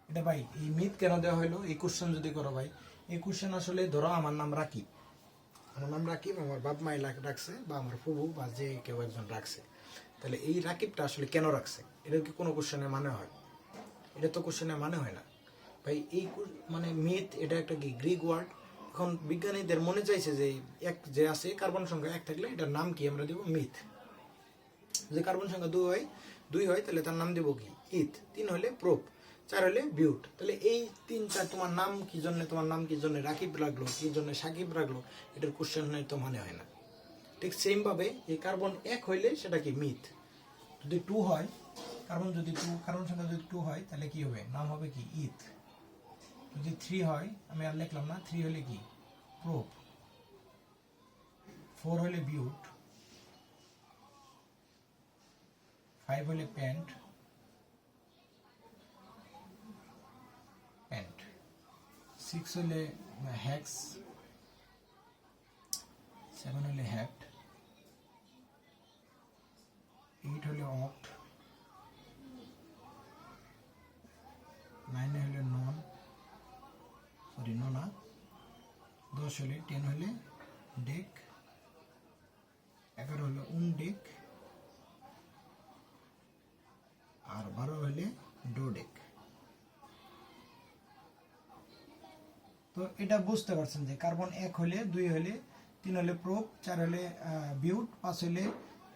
এটা ভাই এই মিথ কেন দেওয়া হলো, এই কোশ্চেন যদি করো ভাই, এই কোশ্চেন আসলে ধরো আমার নাম রাকিব, আমার বাপ মাই রাখছে, বা আমার ফুবু বা যে কেউ একজন রাখছে, তাহলে এই রাকিবটা আসলে কেন রাখছে, এটা কি কোনো কোশ্চেনের মানে হয়? এটা তো কোশ্চেনের মানে হয় না। ভাই এই মানে মিথ এটা একটা কি গ্রিক ওয়ার্ড। এখন বিজ্ঞানীদের মনে চাইছে যে এক যে আছে কার্বন সংখ্যা এক থাকলে এটার নাম কি আমরা দেব মিথ। যদি কার্বন সংখ্যা দুই হয় তাহলে তার নাম দেব কি ইথ, 3 হলে প্রোপ, 4 হলে বিউট। তাহলে এই 3-4 তোমার নাম কি জন্য রাকিব রাখলো, কি জন্য সাকিব রাখলো, এটার কোশ্চেনের তো মানে হয় না। ঠিক সেম ভাবে এই কার্বন 1 হইলে সেটা কি মিথ। যদি 2 হয় কার্বন সংখ্যা যদি 2 হয় তাহলে কি হবে, নাম হবে কি ইথ। যদি 3 হয়, আমি আর লিখলাম না, 3 হলে কি প্রোপ, 4 হলে বিউট, 5 হলে প্যান্ট, 6 হলে হেক্স, 7 হলে হ্যাপ্ট, 8 হলে অক্ট, 9 হলে নোনা, 10 হলে 10 হলে ডেক, 11 হলে উনডেক, আর 12 হলে ডোডেক। তো এটা বুঝতে পারছেন যে কার্বন 1 হলে, 2 হলে, 3 হলে প্রোপ, 4 হলে বিউট, 5 হলে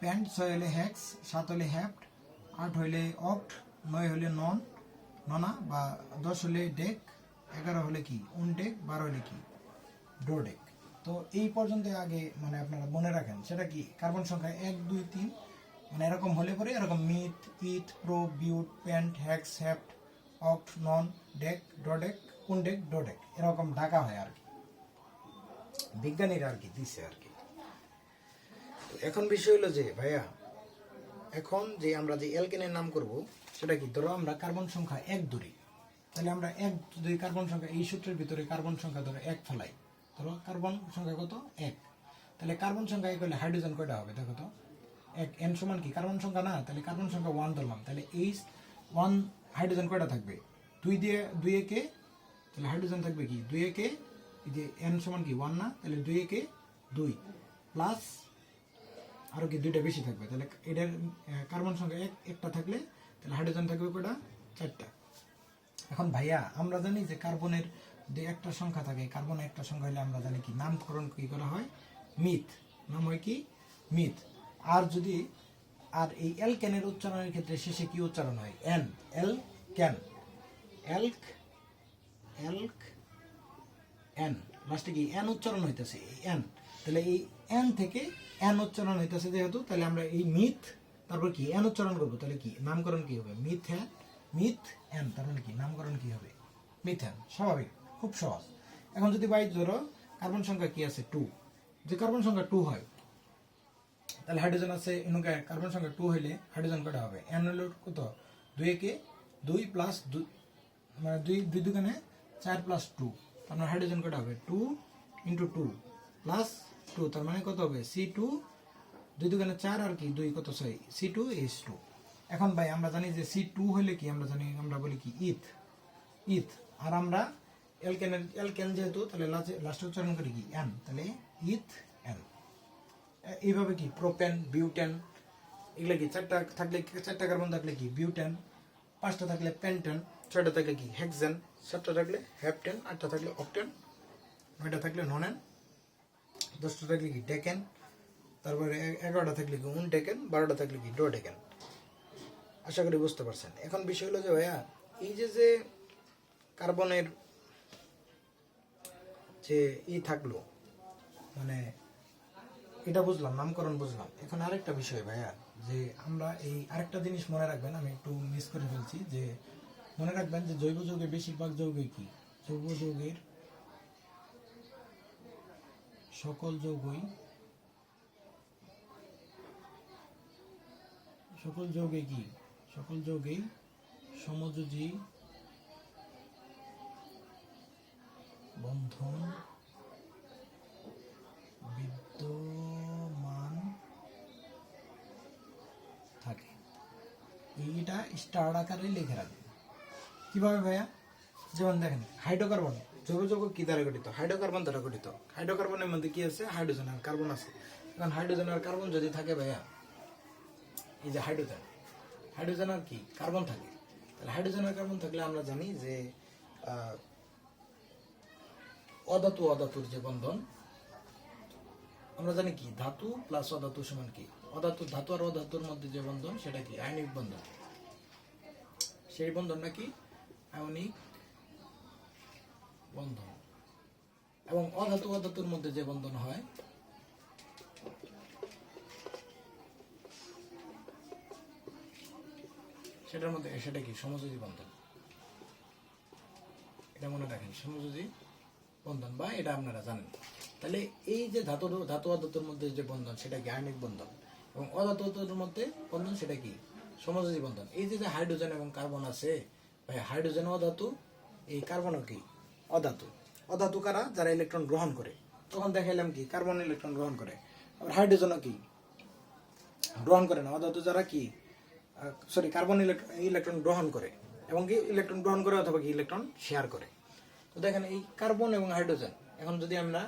প্যান্ট, 6 হলে হেক্স, 7 হলে হ্যাপ্ট, 8 হলে অক্ট, 9 হলে নোনা বা 10 হলে ডেক, 11 হলে কি উনডেক, 12 হলে কি ডোডেক। তো এই পর্যন্ত আগে মানে আপনারা মনে রাখেন সেটা কি কার্বন সংখ্যা 1, 2, 3 মানে এরকম হলে পরে এরকম মিথ, ইথ, প্রোপ, বিউট, প্যান্ট, হেক্স, হ্যাপ্ট, অক্ট, নন, ডেক, ডোডেক, উনডেক, ডোডেক এরকম ডাকা হয় আর কি, বিজ্ঞানীরা আর কি দিছে আর কি। এখন বিষয় হলো যে ভাইয়া এখন যে আমরা যে অ্যালকেনের নাম করব সেটা কি, ধরো আমরা কার্বন সংখ্যা 1 ধরি, তাহলে আমরা যদি কার্বন সংখ্যা এই সূত্রের ভিতরে কার্বন সংখ্যা ধরো 1 ফেলাই, ধরো কার্বন সংখ্যা কত 1, তাহলে কার্বন সংখ্যা 1 হলে হাইড্রোজেন কয়টা হবে দেখো তো, 1 n সমান কি কার্বন সংখ্যা না, তাহলে কার্বন সংখ্যা 1 ধরলাম, তাহলে এই 1 হাইড্রোজেন কয়টা থাকবে 2 একে, তাহলে হাইড্রোজেন থাকবে কি 2 একে, এই যে n সমান কি 1 না, তাহলে 2 একে 2 প্লাস আরো কি 2টা বেশি থাকবে, তাহলে এটার কার্বন সংখ্যা একটা থাকলে তাহলে হাইড্রোজেন থাকবে কয়টা 4টা। এখন ভাইয়া আমরা জানি যে কার্বনের যে একটা সংখ্যা থাকে, কার্বনের একটা সংখ্যা হলে আমরা জানি কি নামকরণ কি করা হয় মিথ, নাম হয় কি মিথ। আর যদি আর এই অ্যালকেনের উচ্চারণের ক্ষেত্রে শেষে কি উচ্চারণ হয় এন, অ্যালকেন, অ্যালক এন, লাস্টে কি এন উচ্চারণ হইতেছে এন, তাহলে এই এন থেকে এন উচ্চারণ হইতেছে যেহেতু, তাহলে আমরা এই মিথ তারপর কি এন উচ্চারণ করবো, তাহলে কি নামকরণ কি হবে মিথ এন, তারপরে কি নামকরণ কি হবে মিথেন। স্বাভাবিক, খুব সহজ। এখন যদি ভাই ধরো কার্বন সংখ্যা কি আছে 2, যে কার্বন সংখ্যা 2 হয় তাহলে হাইড্রোজেন আছে এনুকে, কার্বন সংখ্যা 2 হইলে হাইড্রোজেন কটা হবে এন হলো কত 2 একে 2 প্লাস 2 মানে 2 দুগুণে 4 প্লাস 2, তার মানে হাইড্রোজেন কটা হবে 2 ইন্টু 2 প্লাস 2, তার মানে কত হবে C2, 2 দুগুণে 4 আর কি 2 কত 6 C2H2। এখন ভাই আমরা জানি যে C2 হলে কি আমরা বলি কি ইথ, আর আমরা অ্যালকেন যেহেতু তাহলে লাস্টে উচ্চারণ করি কি এন, তাহলে ইথ এন। এইভাবে কি প্রোপেন, বিউটেন এগুলো কি 4টা কার্বন থাকলে কি বিউটেন, 5টা থাকলে পেন্টেন, 6টা থাকলে কি হেক্সেন, 7টা থাকলে হ্যাপটেন, 8টা থাকলে অক্টেন, 9টা থাকলে ননেন, 10টা থাকলে কি ডেকেন, তারপরে 11টা থাকলে কি উনডেকেন, 12টা থাকলে কি ডোডেকেন। আশা করি বুঝতে পারছেন। এখন বিষয় হলো যে ভাইয়া এই যে কার্বনের যে থাকলো মানে এটা বুঝলাম, নামকরণ বুঝলাম। এখন আরেকটা বিষয় ভাইয়া, যে আমরা এই আরেকটা জিনিস মনে রাখবেন, আমি একটু মিস করে ফেলছি, যে মনে রাখবেন যে জৈব যৌগের বেশিরভাগ যৌগই কি জৈব যৌগের সকল যৌগেই সমযোজী বন্ধন বিদ্যমান থাকে। এইটা স্টার আকারে লিখে রাখবেন। কিভাবে ভাইয়া, যেমন দেখেন হাইড্রোকার্বন জৈব যৌগ কি দ্বারা গঠিত, হাইড্রোকার্বন দ্বারা গঠিত। হাইড্রোকার্বনের মধ্যে কি আছে হাইড্রোজেন আর কার্বন আছে। এখন হাইড্রোজেন আর কার্বন যদি থাকে ভাইয়া, এই যে হাইড্রোজেন আর কি কার্বন থাকে, তাহলে হাইড্রোজেন আর কার্বন থাকলে আমরা জানি যে অধাতু অধাতুর যে বন্ধন, আমরা জানি কি ধাতু প্লাস অধাতু সমান কি, অধাতু ধাতু আর অধাতুর মধ্যে যে বন্ধন সেটা কি আয়নিক বন্ধন, সেই বন্ধনটা কি আয়নিক বন্ধন। এবং অধাতু অধাতুর মধ্যে যে বন্ধন হয় সেটার মধ্যে সেটা কি সমযোজী বন্ধন। এটা মনে রাখেন, সমযোজী বন্ধন, বা এটা আপনারা জানেন। তাহলে এই যে ধাতু ধাতু অধাতুর মধ্যে যে বন্ধন সেটা কি আয়নিক বন্ধন, এবং অধাতু অধাতুর মধ্যে বন্ধন সেটা কি সমযোজী বন্ধন। এই যে হাইড্রোজেন এবং কার্বন আছে, ভাই হাইড্রোজেন অধাতু, এই কার্বনও কি অধাতু। অধাতু কারা? যারা ইলেকট্রন গ্রহণ করে। তখন দেখাইলাম কি কার্বন ইলেকট্রন গ্রহণ করে, আবার হাইড্রোজেনও কি গ্রহণ করে না। অধাতু যারা কি কার্বন ইলেকট্রন গ্রহণ করে এবং কি ইলেকট্রন গ্রহণ করে অথবা কি ইলেকট্রন শেয়ার করে। তো দেখেন এই কার্বন এবং হাইড্রোজেন, এখন যদি আমরা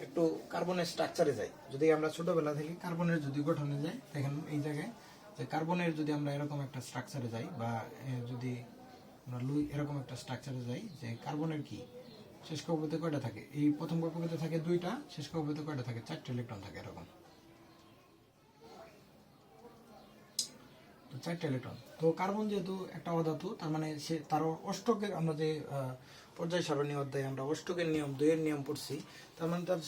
একটু কার্বনের স্ট্রাকচারে যাই, যদি আমরা ছোটবেলা থেকে কার্বনের যদি গঠনে যাই, দেখেন এই জায়গায় যে কার্বনের যদি আমরা এরকম একটা স্ট্রাকচারে যাই, বা যদি আমরা এরকম একটা স্ট্রাকচারে যাই, যে কার্বনের কি শেষ কক্ষপথে কয়টা থাকে, এই প্রথম কক্ষপথে থাকে 2টা, শেষ কক্ষপথে কয়টা থাকে 4টা ইলেকট্রন থাকে এরকম, তো 4টা ইলেকট্রন। তো কার্বন যেহেতু একটা অধাতু, তার মানে সে তার অষ্টকের, আমরা যে পর্যায় সারণী অধ্যায়ে আমরা অষ্টকের নিয়ম 2-এর নিয়ম পড়ছি, তার মানে তার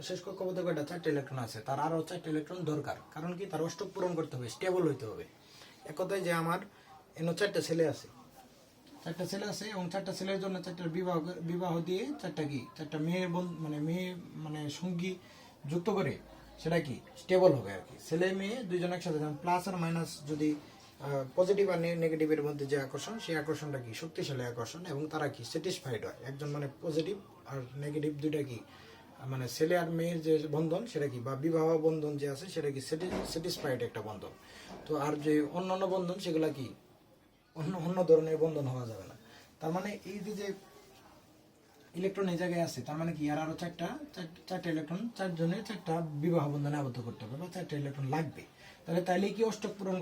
শেষ কক্ষপথে কয়টা 4টা ইলেকট্রন আছে, তার আরো 4টা ইলেকট্রন দরকার। কারণ কি তার অষ্টক পূরণ করতে হবে, স্টেবল হইতে হবে। এক কথায় যে আমার এন 4টা ছেলে আছে, 4টা ছেলে আছে, এবং 4টা ছেলের জন্য 4টার বিবাহ দিয়ে 4টা কি 4টা মেয়ের মেয়ে সঙ্গী যুক্ত করে সেটা কি স্টেবল হবে আর কি। ছেলে মেয়ে দুইজন একসাথে, যেমন প্লাস আর মাইনাস যদি পজিটিভ আর নেগেটিভের মধ্যে যে আকর্ষণ, সেই আকর্ষণটা কি শক্তিশালী আকর্ষণ, এবং তারা কি স্যাটিসফাইড হয়। একজন পজিটিভ আর নেগেটিভ দুইটা কি ছেলে আর মেয়ের যে বন্ধন সেটা কি, বা বিবাহ বন্ধন যে আছে সেটা কি স্যাটিসফাইড একটা বন্ধন। তো আর যে অন্যান্য বন্ধন সেগুলা কি অন্য ধরনের বন্ধন হওয়া যাবে না। তার মানে এই যে ইলেকট্রন এই জায়গায় আছে, তার মানে কি আর আরো 4টা ইলেকট্রন, 4 জনের 4টা বিবাহ বন্ধনে আবদ্ধ করতে হবে, বা 4টা ইলেকট্রন লাগবে। তাহলে কি অষ্টক পূরণ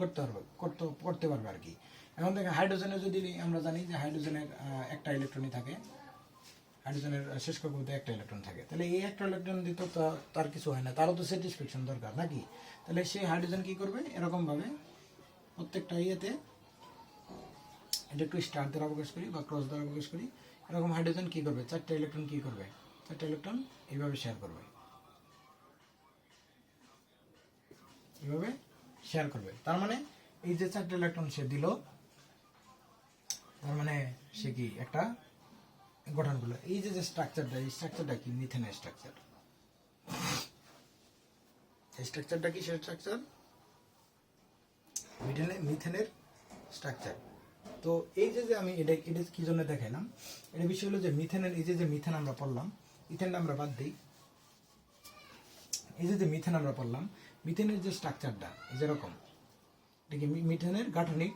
করতে পারবে আর কি। এখন দেখেন হাইড্রোজেনের যদি আমরা জানি যে হাইড্রোজেনের একটা ইলেকট্রনই থাকে, হাইড্রোজেনের শেষ কক্ষপথে একটা ইলেকট্রন থাকে। তাহলে এই একটা ইলেকট্রন দিতে তো তার কিছু হয় না, তারও তো স্যাটিসফ্যাকশন দরকার নাকি। তাহলে সেই হাইড্রোজেন কি করবে, এরকম ভাবে প্রত্যেকটা ইয়েতে, এটা একটু স্টার দ্বারা প্রকাশ করি বা ক্রস দ্বারা প্রকাশ করি, এরকম হাইড্রোজেন কি করবে, 4টা ইলেকট্রন কি করবে, 4টা ইলেকট্রন এইভাবে শেয়ার করবে, এইভাবে শেয়ার করবে। তার মানে এই যে 4টা ইলেকট্রন সে দিল, তার মানে সে কি একটা গঠন করলো। এই যে স্ট্রাকচারটা, এই স্ট্রাকচারটা কি মিথেনের স্ট্রাকচার। এই স্ট্রাকচারটা কি সেই স্ট্রাকচার মিথেনের স্ট্রাকচার। তো এই যে আমি এটা কি জন্য দেখাইলাম, এটা বিষয় হলো যে মিথেনের, এই যে মিথেন আমরা পড়লাম, ইথেনটা আমরা বাদ দিই, এই যে মিথেন আমরা পড়লাম, মিথেনের যে স্ট্রাকচারটা এই যেরকম, এটা কি মিথেনের গাঠনিক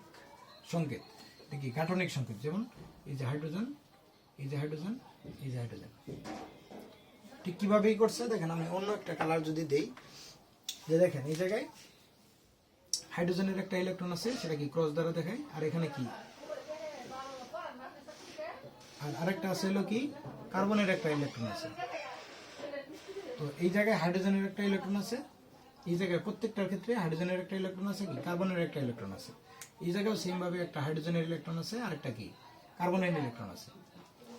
সংকেত, এটা কি গাঠনিক সংকেত। যেমন এই যে হাইড্রোজেন, এই যে হাইড্রোজেন, এই যে হাইড্রোজেন, ঠিক কিভাবেই করছে দেখেন। আমি অন্য একটা কালার যদি দেই, যে দেখেন এই জায়গায় হাইড্রোজেনের একটা ইলেকট্রন আছে, সেটা কি ক্রস দ্বারা দেখায়, আর এখানে কি আর আরেকটা আছে হলো কি কার্বনের একটা ইলেকট্রন আছে। তো এই জায়গায় হাইড্রোজেনের একটা ইলেকট্রন আছে, এই জায়গায় প্রত্যেকটার ক্ষেত্রে হাইড্রোজেনের একটা ইলেকট্রন আছে, কি কার্বনের একটা ইলেকট্রন আছে। এই জায়গাও সেম ভাবে একটা হাইড্রোজেনের ইলেকট্রন আছে, আর একটা কি কার্বনের ইলেকট্রন আছে।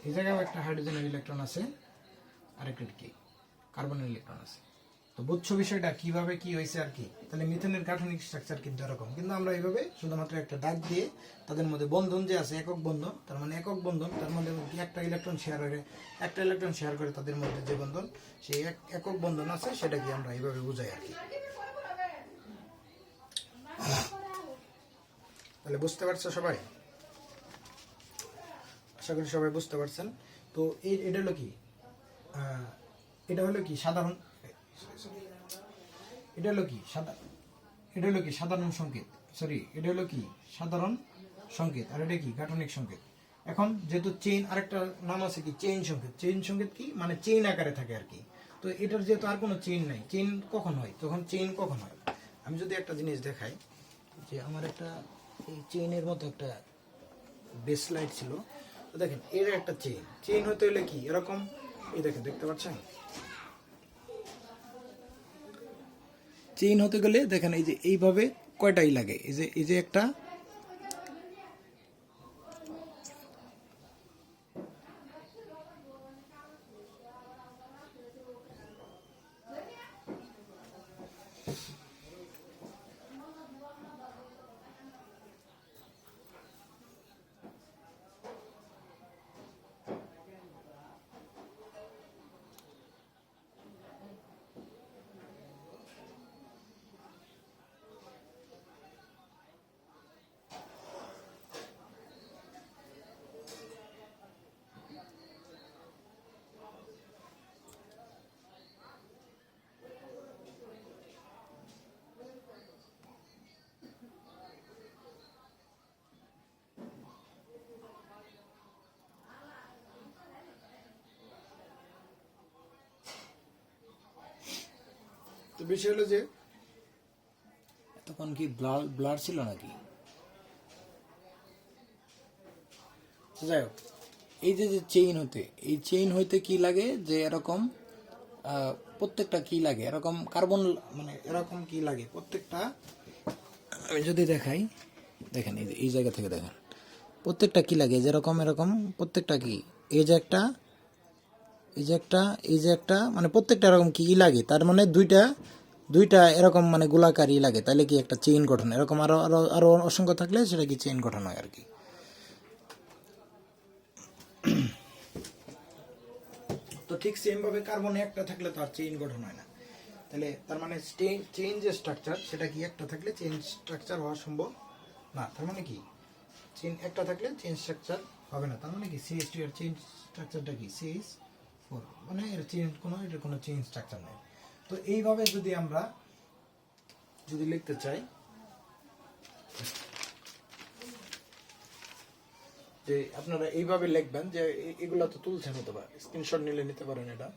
এই জায়গাও একটা হাইড্রোজেনের ইলেকট্রন আছে, আর একটা কি কার্বনের ইলেকট্রন আছে। তো বুঝছো বিষয়টা কিভাবে কি হয়েছে আর কি। তাহলে মিথেনের গাঠনিক স্ট্রাকচার কিন্তু এরকম, কিন্তু আমরা এইভাবে শুধুমাত্র একটা দাগ দিয়ে তাদের মধ্যে বন্ধন যে আছে একক বন্ধন, তার মানে একক বন্ধন, তার মধ্যে একটা ইলেকট্রন শেয়ার করে তাদের মধ্যে যে বন্ধন, সেই একক বন্ধন আছে, সেটা কি আমরা এইভাবে বুঝাই আর কি। তাহলে বুঝতে পারছো সবাই, আশা করি সবাই বুঝতে পারছেন। তো এটা হলো কি সাধারণ, এটা হলো কি সাধারণ সংকেত, এটা হলো কি সাধারণ সংকেত, আর এটা কি গাঠনিক সংকেত। এখন যেহেতু চেইন, আরেকটা নাম আছে কি চেইন সংকেত। চেইন সংকেত কি মানে চেইন আকারে থাকে আর কি। তো এটার যেহেতু আর কোনো চেইন নাই, চেইন কখন হয়, তখন চেইন কখন হয়, আমি যদি একটা জিনিস দেখাই, যে আমার একটা এই চেইনের মতো একটা বেস লাইট ছিল, দেখেন এর একটা চেইন, চেইন হতে হলে কি এরকম, এই দেখেন দেখতে পাচ্ছেন, চেইন হতে গেলে দেখেন এই যে এইভাবে কয়টাই লাগে, এই যে একটা, তো বিষয় হলো যে তখন কি ব্লার ছিল নাকি, যাই হোক, এই যে চেইন হতে, এই চেইন হইতে কি লাগে যে এরকম প্রত্যেকটা কি লাগে এরকম কার্বন, মানে এরকম কি লাগে প্রত্যেকটা, আমি যদি দেখাই দেখেন এই জায়গা থেকে দেখেন প্রত্যেকটা কি লাগে যেরকম এরকম প্রত্যেকটা কি, এই যে একটা, এই যে একটা, এই যে একটা, মানে প্রত্যেকটা এরকম কি লাগে, তার মানে দুইটা এরকম মানে গোলাকারই লাগে, তাহলে কি একটা চেইন গঠন, এরকম আরো আরো আরো অসংখ্য থাকলে সেটা কি চেইন গঠন হয় আর কি। তো ঠিক সেম ভাবে কার্বনে একটা থাকলে তো আর চেইন গঠন হয় না, তাহলে তার মানে চেইন যে স্ট্রাকচার সেটা কি একটা থাকলে চেইন স্ট্রাকচার হওয়া সম্ভব না, তার মানে কি চেইন একটা থাকলে চেইন স্ট্রাকচার হবে না, তার মানে কি CH2 এর চেইন স্ট্রাকচারটা কি CH4, মানে এর কোনো চেইন স্ট্রাকচার নেই। তো এইভাবে যদি আমরা যদি লিখতে চাই যে আপনারা এইভাবে লিখবেন, যে এগুলা তো তুলছেন অথবা স্ক্রিনশট নিলে নিতে পারেন এটা,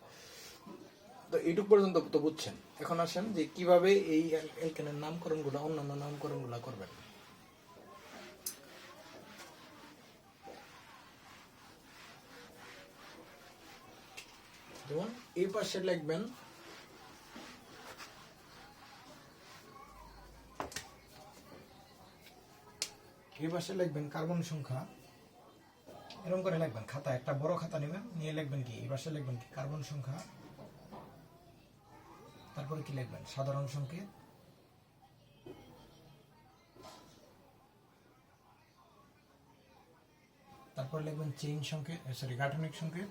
তো এইটুক পর্যন্ত তো বুঝছেন। এখন আসেন যে কিভাবে এই অ্যালকেনের নামকরণগুলো অন্যান্য নামকরণগুলো করবেন। যেমন এই পাশে লিখবেন কার্বন সংখ্যা, এরকম করে লিখবেন, খাতা একটা বড় খাতা নেবেন, নিয়ে লিখবেন কি এই পাশে লিখবেন কি কার্বন সংখ্যা, তারপরে কি লিখবেন সাধারণ সংকেত, তারপর লিখবেন চেইন সংকেত, গাঠনিক সংকেত,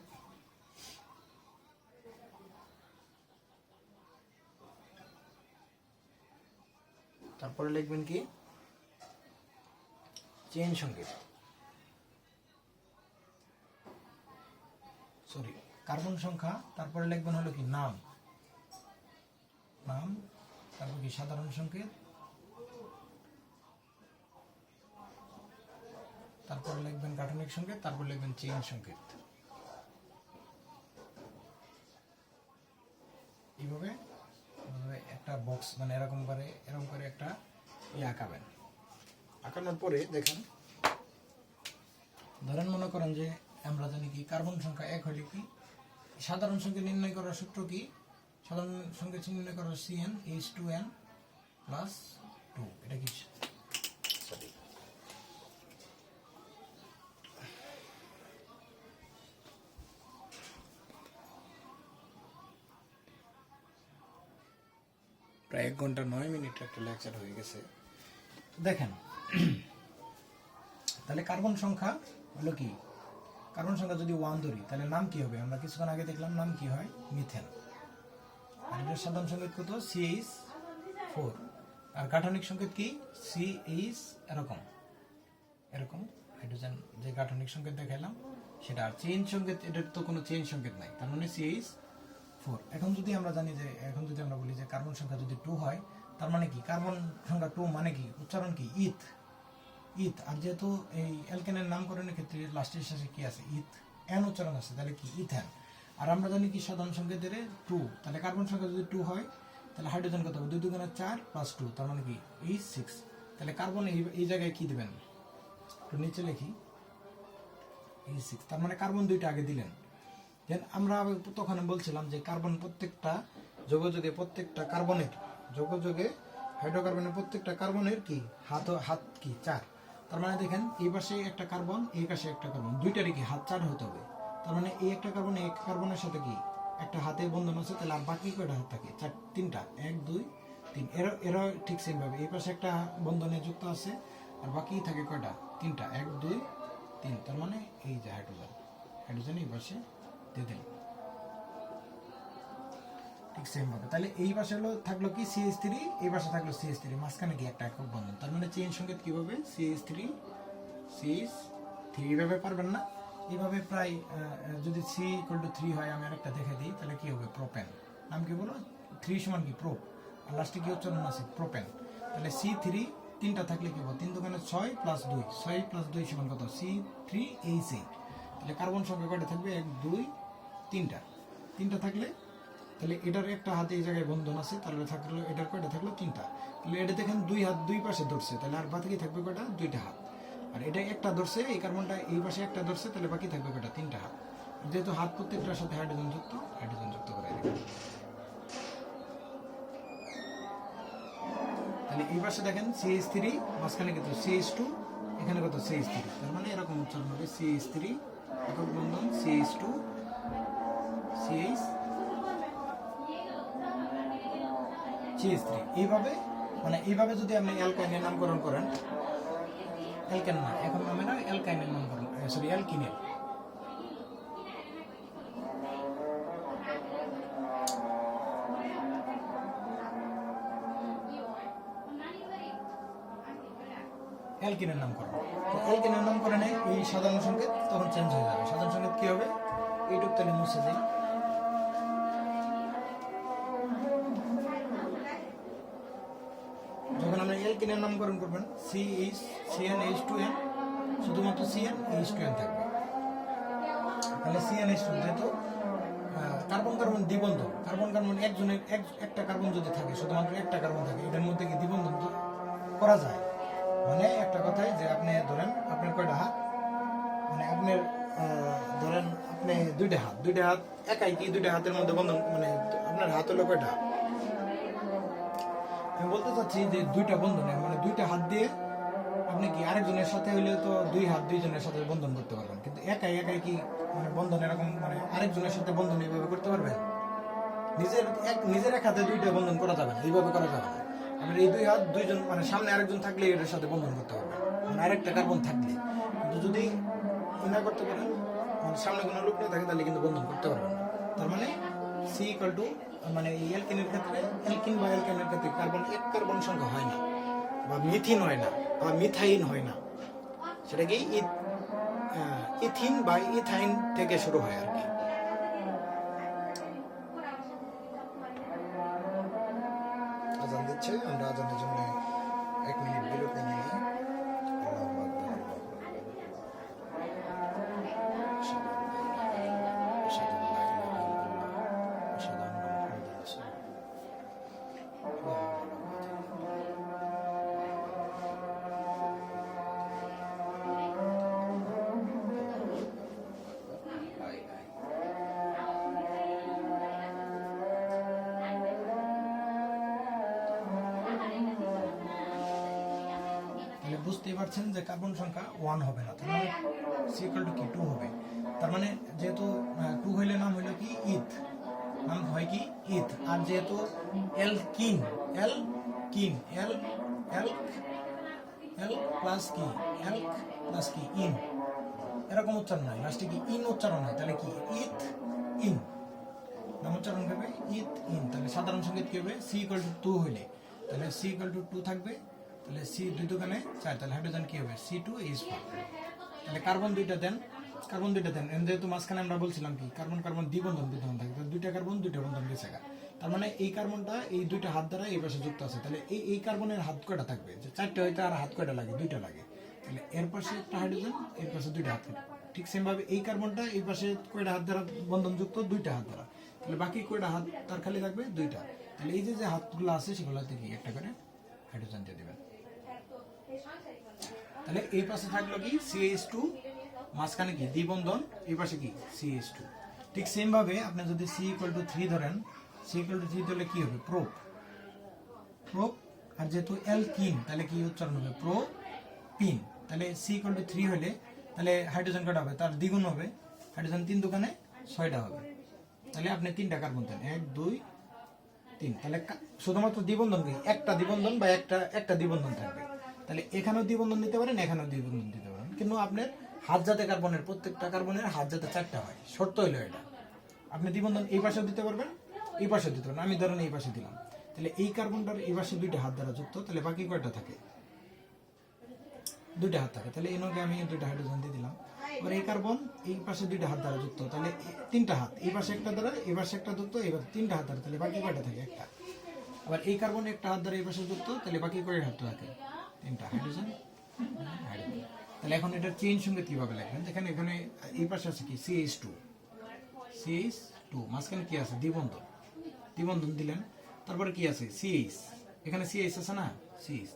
তারপরে লিখবেন কি চেইন সংকেত, কার্বন সংখ্যা, তারপরে লিখবেন হলো কি নাম, তারপর কি সাধারণ সংকেত, তারপরে লিখবেন গাঠনিক সংকেত, তারপর লিখবেন চেইন সংকেত। এইভাবে একটা বক্স মানে এরকম করে একটা আঁকাবেন। আঁকানোর পরে দেখেন, ধরেন মনে করেন যে আমরা জানি কি কার্বন সংখ্যা 1 হলে কি সাধারণ সংখ্যা নির্ণয় করার সূত্র কি, সাধারণ সংখ্যা নির্ণয় করার CnH2n + 2, এটা কি প্রায় 1 ঘন্টা 9 মিনিট একটা লেকচার হয়ে গেছে। দেখেন তাহলে কার্বন সংখ্যা হলো কি, কার্বন সংখ্যা যদি 1 ধরি তাহলে নাম কি হবে, আমরা কিছুক্ষণ আগে দেখলাম নাম কি হয় মিথেন, আর এটার সাধারণ সংকেত কত CH4, আর গাঠনিক সংকেত কি CH, এরকম হাইড্রোজেন যে গাঠনিক সংকেত দেখাইলাম সেটা, আর চেইন সংকেত এটার তো কোনো চেইন সংকেত নাই, তার মানে CH4। এখন যদি আমরা জানি যে, এখন যদি আমরা বলি যে কার্বন সংখ্যা যদি 2 হয়, তার মানে কি কার্বন সংখ্যা 2 মানে কি উচ্চারণ কি ইথ, আর যেহেতু এই অ্যালকেনের নামকরণের ক্ষেত্রে লাস্টের শেষে কি আছে এন উচ্চারণ আছে, তাহলে কি ইথেন। আর আমরা জানি কি সাধারণ সংকেত ধরে 2, তাহলে কার্বন সংখ্যা যদি 2 হয় তাহলে হাইড্রোজেন কত হবে 2 × 4 + 2, তার মানে কি H6। তাহলে কার্বন এই জায়গায় কি দিবেন, একটু নিচে লিখি, E6, তার মানে কার্বন দুইটা আগে দিলেন। দেন আমরা তখন বলছিলাম যে কার্বন প্রত্যেকটা যোগযোগে প্রত্যেকটা কার্বনের যোগযোগে হাইড্রোকার্বনের প্রত্যেকটা কার্বনের কি হাত কি 4। তার মানে দেখেন এই পাশে একটা কার্বন, এই পাশে একটা কার্বন, দুইটারই কি হাত 4 হতে হবে। তার মানে এই একটা কার্বন এই কার্বনের সাথে কি একটা হাতে বন্ধন আছে, তাহলে আর বাকি কয়টা হাত থাকে? 3টা, 1 2 3। এরা ঠিক সেম ভাবে এই পাশে একটা বন্ধনে যুক্ত আছে, আর বাকি থাকে কয়টা? 3টা, 1 2 3। তার মানে এই যে হাইড্রোজেন এই পাশে দিয়ে দিন ঠিক সেম ভাবে। তাহলে এই পাশে হলো থাকলো কি CH3, এই পাশে থাকলো CH3, মাঝখানে কি একটা একক বন্ধন। তার মানে চেইন সংকেত কিভাবে? CH3 CH3 এইভাবে পারবেন না, এইভাবে প্রায় যদি C=3 হয়, আমি আরেকটা দেখে দিই, তাহলে কি হবে? প্রোপেন। নাম কি বলো? 3 সমান কি? প্রোপ, আর লাস্টে কি উচ্চারণ আছে? প্রোপেন। তাহলে C3 3টা থাকলে কি হবে? 3 দোকানে 6 + 2, 6 + 2 সমান কত? C3H8। তাহলে কার্বন সংখ্যা কয়টা থাকবে? 1 2 3টা থাকলে, তাহলে এটার একটা হাতে এই জায়গায় বন্ধন আছে, তাহলে থাকলো এটার কয়টা থাকলো? 3টা। তাহলে এটা দেখেন 2 হাত 2 পাশে ধরছে, তাহলে আর বাকি থাকবে কয়টা? 2টা হাত। আর এটা একটা ধরছে, এই কার্বনটা এই পাশে একটা ধরছে, তাহলে বাকি থাকবে কয়টা? 3টা হাত। যেহেতু হাত প্রত্যেকটার সাথে হাইড্রোজেন যুক্ত করে দিবেন। তাহলে এই পাশে দেখেন CH3, মাঝখানে কত? CH2, এখানে কত? CH3। তার মানে এরকম উচ্চারণ হবে CH3 একক বন্ধন CH2 CH3। এইভাবে মানে এইভাবে যদি আপনি অ্যালকাইনের নামকরণ করেন, অ্যালকেন না, এখন আমরা অ্যালকাইনের নামকরণ, সরি অ্যালকিনের। অ্যালকিনের নামকরণ, তো অ্যালকিনের নামকরণে এই সাধারণ সংকেত তখন চেঞ্জ হয়ে যাবে। সাধারণ সংকেত কি হবে? এইটুক তাহলে মুছে দিই। যখন আমরা অ্যালকিনের নামকরণ করবেন, CnH2n, শুধুমাত্র CnH2n থাকবে। তাহলে CnH2, যেহেতু কার্বন কার্বন দ্বিবন্ধন, কার্বন কার্বন একজনের একটা কার্বন যদি থাকে, শুধুমাত্র একটা কার্বন থাকে, এটার মধ্যে কি দ্বিবন্ধন করা যায়? মানে একটা কথাই যে আপনি ধরেন আপনার কয়টা হাত, মানে আপনার ধরেন আপনি 2টা হাত একাই কি 2টা হাতের মধ্যে বন্ধন, মানে আপনার হাত হলো কয়টা? আমি বলতে চাচ্ছি যে 2টা বন্ধনে, মানে 2টা হাত দিয়ে আপনি কি আরেকজনের সাথে হইলে তো 2 হাত 2 জনের সাথে বন্ধন করতে পারবেন, কিন্তু একাই কি মানে বন্ধন এরকম মানে আরেকজনের সাথে বন্ধন এইভাবে করতে পারবেন? নিজের এক হাতে 2টা বন্ধন করা যাবে না, এইভাবে করা যাবে না। আপনার এই 2 হাত 2 জন, মানে সামনে আরেকজন থাকলে এর সাথে বন্ধন করতে পারবেন, মানে আরেকটা কার্বন থাকলে। কিন্তু যদি না করতে পারেন, মানে সামনে কোনো লোক না থাকে, তাহলে কিন্তু বন্ধন করতে পারবেন না। তার মানে C = মানে অ্যালকিনের ক্ষেত্রে, অ্যালকিন বা অ্যালকাইনের ক্ষেত্রে কার্বন এক কার্বন সংখ্যা হয় না, বা মিথিন হয় না, বা মিথাইন হয় না, সেটা কি ইথিন বা ইথাইন থেকে শুরু হয় আর কি। আজান দিচ্ছে, আমরা আজানের জন্য 1 মিনিট বিরতি নিই। বুঝতেই পারছেন যে কার্বন সংখ্যা 1 হবে না, তার মানে C = কি 2 হবে। তার মানে যেহেতু 2 হইলে নাম হইলো কি ইথ, নাম হয় কি ইথ। আর যেহেতু অ্যালকিন প্লাস কি অ্যালক প্লাস কি ইন, এরকম উচ্চারণ হয়, লাস্টে কি ইন উচ্চারণ হয়, তাহলে কি ইথ ইন নাম উচ্চারণ করবে ইথ ইন। তাহলে সাধারণ সংকেত কি হবে? C = 2 হইলে, তাহলে C = 2 থাকবে, তাহলে C 2 দোকানে 4, তাহলে হাইড্রোজেন কি হবে? C2H4। তাহলে কার্বন 2টা দেন, যেহেতু মাঝখানে আমরা বলছিলাম কি কার্বন কার্বন দ্বিবন্ধন বিদ্যমান থাকে, তাহলে 2টা কার্বন 2টা বন্ধন গেছে। তার মানে এই কার্বনটা এই 2টা হাত দ্বারা এই পাশে যুক্ত আছে, তাহলে এই কার্বনের হাত কয়টা থাকবে? যে 4টে হইতে আর হাত কয়টা লাগে? 2টা লাগে। তাহলে এর পাশে একটা হাইড্রোজেন, এর পাশে 2টা হাত। ঠিক সেম ভাবে এই কার্বনটা এই পাশে কয়টা হাত দ্বারা বন্ধন যুক্ত? 2টা হাত দ্বারা। তাহলে বাকি কয়টা হাত তার খালি থাকবে? 2টা। তাহলে এই যে হাতগুলো আছে সেগুলোতে কি একটা করে হাইড্রোজেন দিয়ে দিবেন। তাহলে এই পাশে থাকলো কি CH2, মাঝখানে কি দ্বিবন্ধন, এই পাশে কি CH2। ঠিক সেম ভাবে আপনি যদি C=3 ধরেন, C=3 ধরলে কি হবে প্রোপ, আর যেহেতু অ্যালকিন তাহলে কি উচ্চারণ হবে প্রোপিন। তাহলে C=3 হলে তাহলে হাইড্রোজেন কটা হবে, তার দ্বিগুণ হবে, হাইড্রোজেন 3 দোকানে 6টা হবে। তাহলে আপনি 3টা কার্বন দেন, 1 2 3। তাহলে শুধুমাত্র দ্বিবন্ধন কি একটা দ্বিবন্ধন বা একটা দ্বিবন্ধন থাকবে। তাহলে এখানেও দ্বিবন্ধন দিতে পারেন, এখানেও দ্বিবন্ধন দিতে পারেন, কিন্তু আপনার হাত জাতে কার্বনের প্রত্যেকটা কার্বনের হাত জাতে 4টা হয়, শর্ত হইলো এটা। আপনি দ্বিবন্ধন এই পাশেও দিতে পারবেন, এই পাশেও দিতে পারবেন। আমি ধরেন এই পাশে দিলাম, তাহলে এই কার্বনটার এই পাশে 2টা হাত দ্বারা যুক্ত, তাহলে বাকি কয়টা থাকে, 2টা হাত থাকে। তাহলে এনকে আমি 2টা হাইড্রোজেন দিয়ে দিলাম। এবার এই কার্বন এই পাশে 2টা হাত দ্বারা যুক্ত, তাহলে 3টা হাত, এই পাশে একটা দ্বারা, এই পাশে একটা যুক্ত, এবার 3টা হাত দ্বারা, তাহলে বাকি কয়টা থাকে, একটা। আবার এই কার্বন একটা হাত দ্বারা এই পাশে যুক্ত, তাহলে বাকি কয় হাত থাকে, 3টা হাইড্রোজেন। তাহলে এখন এটা চেইন সঙ্গে কিভাবে লিখবেন, দেখেন এখানে এই পাশে আছে কি CH2, মাঝখানে কি আছে দ্বিবন্ধন দিলেন, তারপরে কি আছে CH, এখানে CH আছে না, CH,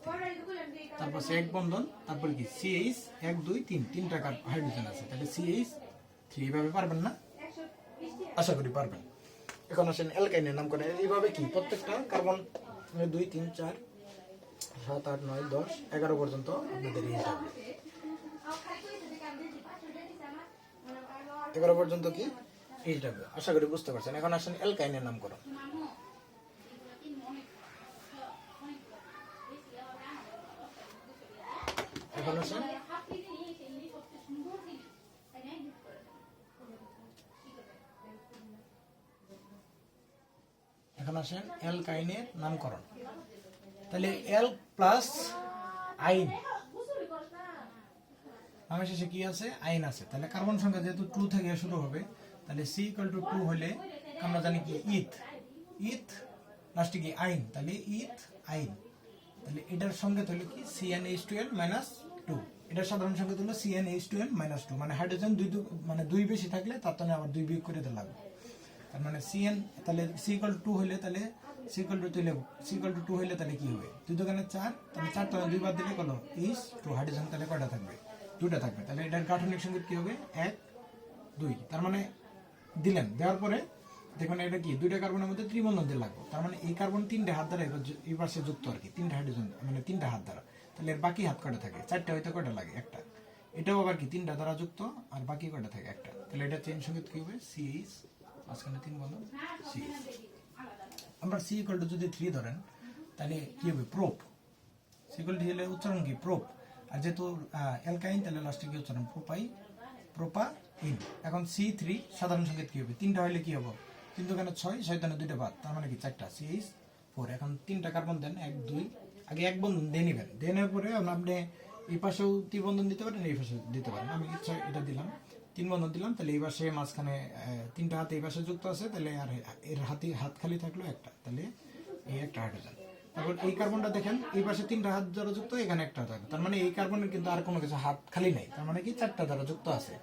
তারপর এক বন্ধন, তারপরে কি CH 1 2 3, 3টা হাইড্রোজেন আছে, তাহলে CH3। এইভাবে পারবেন না, আশা করি পারবেন। এখন আসেন অ্যালকাইনের নাম করেন। এইভাবে কি প্রত্যেকটা কার্বন 2 3 4 7 8 9 10 11 পর্যন্ত আপনাদের এই যাবে, 11 পর্যন্ত কি এই যাবে, আশা করি বুঝতে পারছেন। এখন আসেন অ্যালকাইনের নাম করো। এখন আসেন অ্যালকাইনের নামকরণ। তাহলে এল প্লাস আইন, আমার শেষে কি আছে, আইন আছে। তাহলে কার্বন সংখ্যা যেহেতু 2 থেকে শুরু হবে, তাহলে C=2 হলে আমরা জানি কি ইথ লাস্টে কি আইন, তাহলে ইথ আইন। তাহলে এটার সংকেত হলো কি CnH2n-2, এটার সাধারণ সংকেত হলো CnH2n-2, মানে হাইড্রোজেন 2 বেশি থাকলে তার জন্য আবার 2 বিয়োগ করে দিতে লাগবে। তার মানে CN, তাহলে C=2 হলে তাহলে C=2 হলে তাহলে কি হবে, 2 দোকানে 4, তাহলে 4 তো 2 বাদ দিলে কত H2, হাইড্রোজেন তাহলে কয়টা থাকবে, 2টা থাকবে। তাহলে এটার গাঠনিক সংকেত কি হবে 1 2। তার মানে দিলেন, দেওয়ার পরে দেখুন এটা কি 2টা কার্বনের মধ্যে ত্রিবন্ধন দিয়ে লাগবে। তার মানে এই কার্বন 3টে হাত দ্বারা এই পাশে যুক্ত আর কি, 3টা হাইড্রোজেন মানে 3টা হাত দ্বারা। তাহলে এর বাকি হাত কয়টা থাকে, 4টা হইতে কয়টা লাগে, একটা। এটাও আবার কি 3টা দ্বারা যুক্ত, আর বাকি কয়টা থাকে, একটা। তাহলে এটা চেইন সংকেত কি হবে CH, মাঝখানে 3 বন্ধন CH। আমরা C=যদি 3 ধরেন, তাহলে কি হবে প্রোপ, C=3 হলে উচ্চারণ কি প্রোপ, আর যেহেতু অ্যালকাইন তাহলে লাস্টে কি উচ্চারণ প্রোপাইন। এখন C3 সাধারণ সংকেত কি হবে, 3টা হলে কি হবে, 3 দোকানে 6, 6 দানে 2টা বাদ, তার মানে কি 4টা CH4। এখন 3টা কার্বন দেন, 1 2, আগে এক বন্ধন দিয়ে নেবেন, দেওয়ার পরে আপনি এই পাশেও ত্রিবন্ধন দিতে পারেন, এই পাশেও দিতে পারেন। আমি ইচ্ছা এটা দিলাম, 3 বন্ধন দিলাম, তাহলে এই পাশে মাঝখানে 3টা হাত এই পাশে যুক্ত আছে, তাহলে আর এর হাত খালি থাকলো একটা, তাহলে এই একটা হাইড্রোজেন। তারপর এই কার্বনটা দেখেন, এই পাশে 3টা হাত দ্বারা যুক্ত, এখানে একটা থাকবে, তার মানে এই কার্বনের কিন্তু আর কোনো কিছু হাত খালি নাই, তার মানে কি 4টা দ্বারা যুক্ত আছে।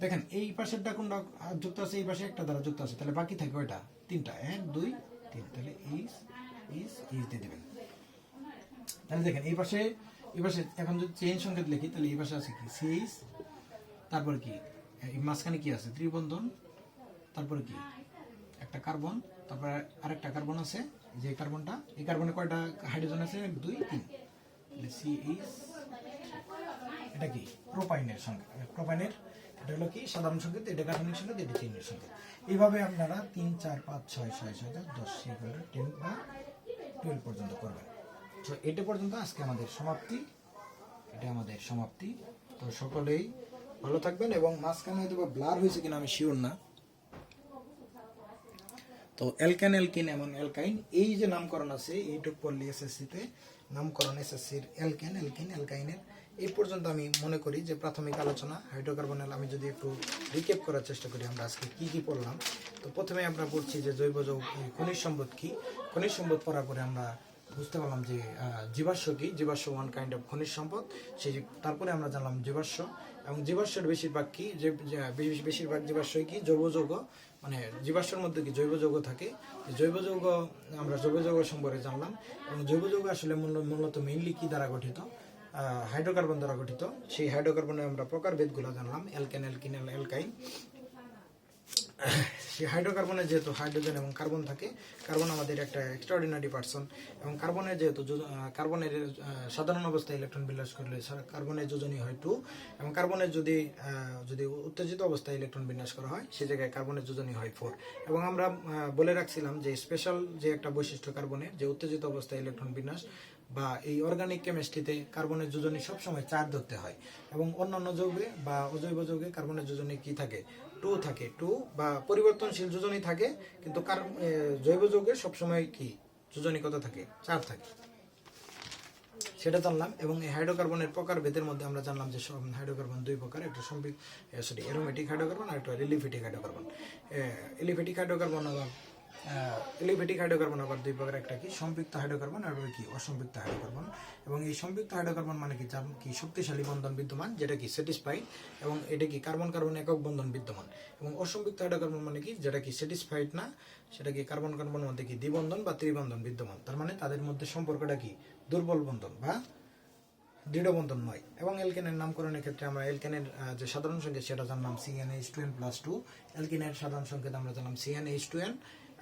দেখেন এই পাশেরটা কোনটা যুক্ত আছে, এই পাশে একটা দ্বারা যুক্ত আছে, তাহলে বাকি থাকবে ওইটা 3টা, 1 2 3, তাহলে ইস দিয়ে দিবেন। তাহলে দেখেন এই পাশে এখন যদি চেইন সংকেত লিখি, তাহলে এই পাশে আছে কি CH, তারপর কি এই মাঝখানে কি আছে ত্রিবন্ধন, তারপরে কি একটা কার্বন, তারপর আরেকটা কার্বন আছে, যে কার্বনটা, এই কার্বনে কয়টা হাইড্রোজেন আছে 1 2 3, তাহলে CH। এটা কি প্রোপাইনের সংকেত, প্রোপাইনের এটা হলো কি সাধারণ সংকেত, এটা গাঠনিক সংকেত, এটা চেইনের সংকেত। এইভাবে আপনারা 3 4 5 6 6 7 10 10 বা 12 পর্যন্ত করবেন। তো এটা পর্যন্ত আজকে আমাদের সমাপ্তি। তো সকলেই ভালো থাকবেন, এবং মাঝখানে হয়তো ব্লার হয়েছে কিনা আমি শিওর না। তো অ্যালকিন এবং অ্যালকাইন এই যে নামকরণ আছে, এইটুক পড়লে এসএসসিতে নামকরণ, এসএসসির অ্যালকাইনের এই পর্যন্ত আমি মনে করি যে প্রাথমিক আলোচনা হাইড্রোকার্বনের। আমি যদি একটু রিক্যাপ করার চেষ্টা করি, আমরা আজকে কি পড়লাম। তো প্রথমে আমরা পড়ছি যে জৈব যৌগ খনিজ সম্পদ কি, খনিজ সম্পদ পড়ার পরে আমরা বুঝতে পারলাম যে জীবাশ্ম কি, জীবাশ্ম ওয়ান কাইন্ড অফ খনিজ সম্পদ। তারপরে আমরা জানলাম জীবাশ্ম, এবং জীবাশ্মের বেশিরভাগ কি, বেশিরভাগ জীবাশ্মই কি জৈব যৌগ, মানে জীবাশ্মের মধ্যে কি জৈব যৌগ থাকে। জৈব যৌগ সম্পর্কে জানলাম, এবং জৈব যৌগ আসলে মূলত মেইনলি কি দ্বারা গঠিত, হাইড্রোকার্বন দ্বারা গঠিত। সেই হাইড্রোকার্বনের আমরা প্রকারভেদগুলো জানলাম, অ্যালকেন, অ্যালকিন, অ্যালকাইন। সেই হাইড্রোকার্বনে যেহেতু হাইড্রোজেন এবং কার্বন থাকে, কার্বন আমাদের একটা এক্সট্রাঅর্ডিনারি পার্সন, এবং কার্বনের যেহেতু কার্বনের সাধারণ অবস্থায় ইলেকট্রন বিন্যাস করলে কার্বনের যোজনী হয় 2, এবং কার্বনের যদি উত্তেজিত অবস্থায় ইলেকট্রন বিন্যাস করা হয় সে জায়গায় কার্বনের যোজনী হয় 4। এবং আমরা বলে রাখছিলাম যে স্পেশাল যে একটা বৈশিষ্ট্য কার্বনের, যে উত্তেজিত অবস্থায় ইলেকট্রন বিন্যাস বা এই অর্গানিক কেমিস্ট্রিতে কার্বনের যোজনী সবসময় 4 ধরতে হয়, এবং অন্যান্য যৌগে বা অজৈব যৌগে কার্বনের যোজনী কি থাকে, 2 থাকে। 2 বা পরিবর্তনশীল যোজনী থাকে, কিন্তু জৈব যৌগে সবসময় কি যোজনী কত থাকে, 4 থাকে, সেটা জানলাম। এবং এই হাইড্রোকার্বনের প্রকারভেদের মধ্যে আমরা জানলাম যে হাইড্রোকার্বন 2 প্রকার, একটা অ্যারোমেটিক হাইড্রোকার্বন আর একটা এলিফ্যাটিক হাইড্রোকার্বন। এলিফ্যাটিক হাইড্রোকার্বন আবার 2 প্রকার, একটা কি সম্পৃক্ত হাইড্রোকার্বন আর কি অসম্পৃক্ত হাইড্রোকার্বন। এবং এই সম্পৃক্ত হাইড্রোকার্বন মানে কি, যার কি শক্তিশালী বন্ধন বিদ্যমান, যেটা কি স্যাটিসফাইড, এবং এটা কি কার্বন কার্বন একক বন্ধন বিদ্যমান। এবং অসম্পৃক্ত হাইড্রোকার্বন মানে কি, যেটা কি স্যাটিসফাইড না, সেটা কি কার্বন কার্বনের মধ্যে কি দ্বিবন্ধন বা ত্রিবন্ধন বিদ্যমান, তার মানে তাদের মধ্যে সম্পর্কটা কি দুর্বল বন্ধন বা দৃঢ় বন্ধন নয়। এবং অ্যালকেনের নামকরণের ক্ষেত্রে আমরা অ্যালকেনের যে সাধারণ সংকেত সেটা জানলাম CnH2n+2, অ্যালকিনের সাধারণ সংকেত আমরা জানলাম CnH2n,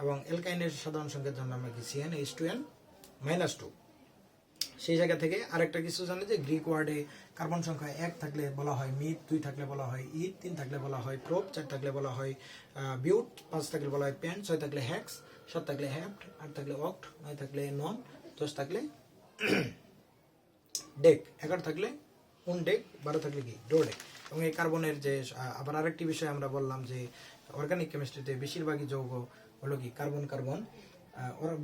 এবং অ্যালকাইনের সাধারণ সংকেত জানলাম আমরা কি CnH2n-2। সেই জায়গা থেকে আরেকটা কিছু জানি যে গ্রিক ওয়ার্ডে কার্বন সংখ্যা 1 থাকলে বলা হয় মিথ, 2 থাকলে বলা হয় ইথ, 3 থাকলে বলা হয় প্রোপ, 4 থাকলে বলা হয় বিউট, 5 থাকলে বলা হয় পেন, 6 থাকলে হ্যাক্স, 7 থাকলে হ্যাপ্ট, 8 থাকলে অক্ট, 9 থাকলে নন, 10 থাকলে ডেক, 11 থাকলে উনডেক, 12 থাকলে কি ডোডেক। এবং এই কার্বনের যে আবার আরেকটি বিষয় আমরা বললাম যে অর্গানিক কেমিস্ট্রিতে বেশিরভাগই যৌগ হলো কি কার্বন কার্বন,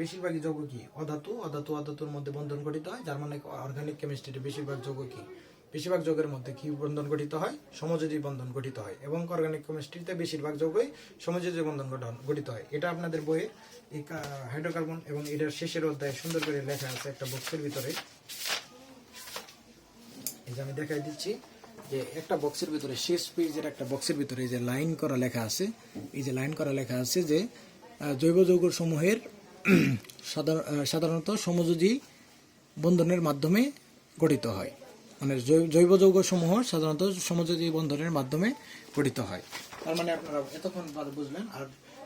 বেশিরভাগই যৌগ কি অধাতুর মধ্যে বন্ধন গঠিত হয়, যার মানে অর্গানিক কেমিস্ট্রিতে বেশিরভাগ যৌগ কি, বেশিরভাগ যৌগের মধ্যে কি বন্ধন গঠিত হয়, সমযোজী বন্ধন গঠিত হয়। এবং অর্গানিক কেমিস্ট্রিতে বেশিরভাগ যৌগই সমযোজী বন্ধন গঠিত হয়। এটা আপনাদের বইয়ে এই হাইড্রোকার্বন এবং এটার শেষের অধ্যায়ে সুন্দর করে লেখা আছে একটা বক্সের ভিতরে। এই যে আমি দেখাই দিচ্ছি যে একটা বক্সের ভিতরে, শেষ পেজের একটা বক্সের ভিতরে এই যে লাইন করা লেখা আছে, এই যে লাইন করা লেখা আছে যে জৈব যৌগ সমূহের সাধারণত সমযোজী বন্ধনের মাধ্যমে গঠিত হয়, মানে জৈব যৌগ সমূহ সাধারণত সমযোজী বন্ধনের মাধ্যমে গঠিত হয়। তার মানে আপনারা এতক্ষণ বুঝলেন। আর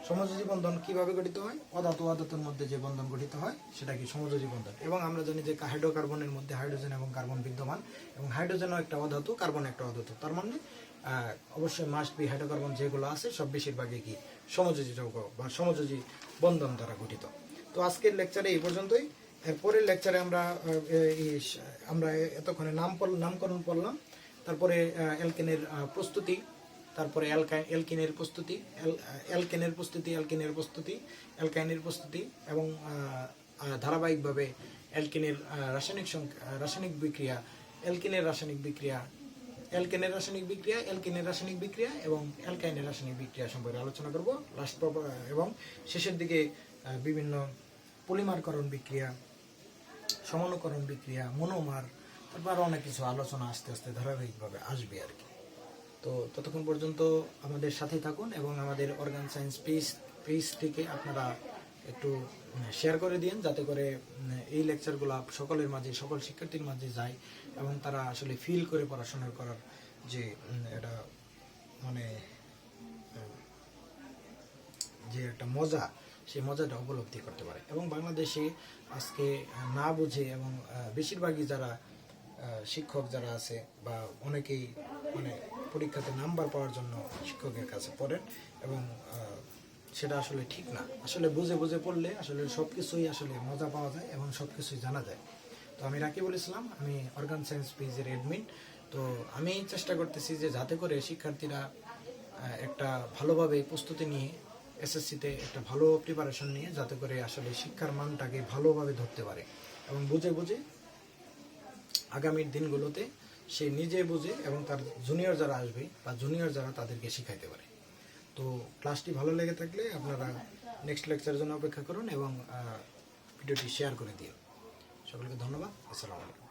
সমযোজী বন্ধন কিভাবে গঠিত হয়, অধাতুর মধ্যে যে বন্ধন গঠিত হয় সেটা কি সমযোজী বন্ধন। এবং আমরা জানি যে হাইড্রোকার্বনের মধ্যে হাইড্রোজেন এবং কার্বন বিদ্যমান, এবং হাইড্রোজেনও একটা অধাতু, কার্বন একটা অধাতু, তার মানে অবশ্যই মাস্ট বি হাইড্রোকার্বন যেগুলো আছে সব বেশিরভাগই কি সমযোজী যৌগ বা সমযোজী বন্ধন দ্বারা গঠিত। তো আজকের লেকচারে এই পর্যন্তই। এরপরের লেকচারে আমরা এতক্ষণে নামকরণ পড়লাম, তারপরে অ্যালকেনের প্রস্তুতি, তারপরে অ্যালকিনের প্রস্তুতি, অ্যালকাইনের প্রস্তুতি, এবং ধারাবাহিকভাবে অ্যালকিনের রাসায়নিক বিক্রিয়া, অ্যালকিনের রাসায়নিক বিক্রিয়া, এবং অ্যালকাইনের রাসায়নিক বিক্রিয়া সম্পর্কে আলোচনা করব এবং শেষের দিকে বিভিন্ন পলিমারকরণ বিক্রিয়া, সমানুকরণ বিক্রিয়া, মনোমার, তারপর আরও অনেক কিছু আলোচনা আস্তে আস্তে ধারাবাহিকভাবে আসবে আর কি। তো ততক্ষণ পর্যন্ত আমাদের সাথেই থাকুন, এবং আমাদের অর্গান সায়েন্স পেজটিকে আপনারা একটু শেয়ার করে দিন, যাতে করে এই লেকচারগুলো সকলের মাঝে, সকল শিক্ষার্থীর মাঝে যায়, এবং তারা আসলে ফিল করে পড়াশোনা করার যে এটা মানে যে একটা মজা, সেই মজাটা উপলব্ধি করতে পারে। এবং বাংলাদেশে আজকে না বুঝে, এবং বেশিরভাগই যারা শিক্ষক যারা আছে বা অনেকেই মানে পরীক্ষাতে নাম্বার পাওয়ার জন্য শিক্ষকের কাছে পড়েন, এবং সেটা আসলে ঠিক না। আসলে বুঝে পড়লে আসলে সব কিছুই আসলে মজা পাওয়া যায় এবং সব কিছুই জানা যায়। তো আমি রাকিবুল ইসলাম, আমি অর্গান সায়েন্স পেজের অ্যাডমিন। তো আমি চেষ্টা করতেছি যে যাতে করে শিক্ষার্থীরা একটা ভালোভাবে প্রস্তুতি নিয়ে, এসএসসিতে একটা ভালো প্রিপারেশন নিয়ে, যাতে করে আসলে শিক্ষার মানটাকে ভালোভাবে ধরতে পারে, এবং বুঝে আগামীর দিনগুলোতে সে নিজে বুঝে এবং তার জুনিয়র যারা আসবে বা জুনিয়র যারা তাদেরকে শিখাইতে পারে। তো ক্লাসটি ভালো লেগে থাকলে আপনারা নেক্সট লেকচারের জন্য অপেক্ষা করুন, এবং ভিডিওটি শেয়ার করে দিন। সকলকে ধন্যবাদ। আসসালামু আলাইকুম।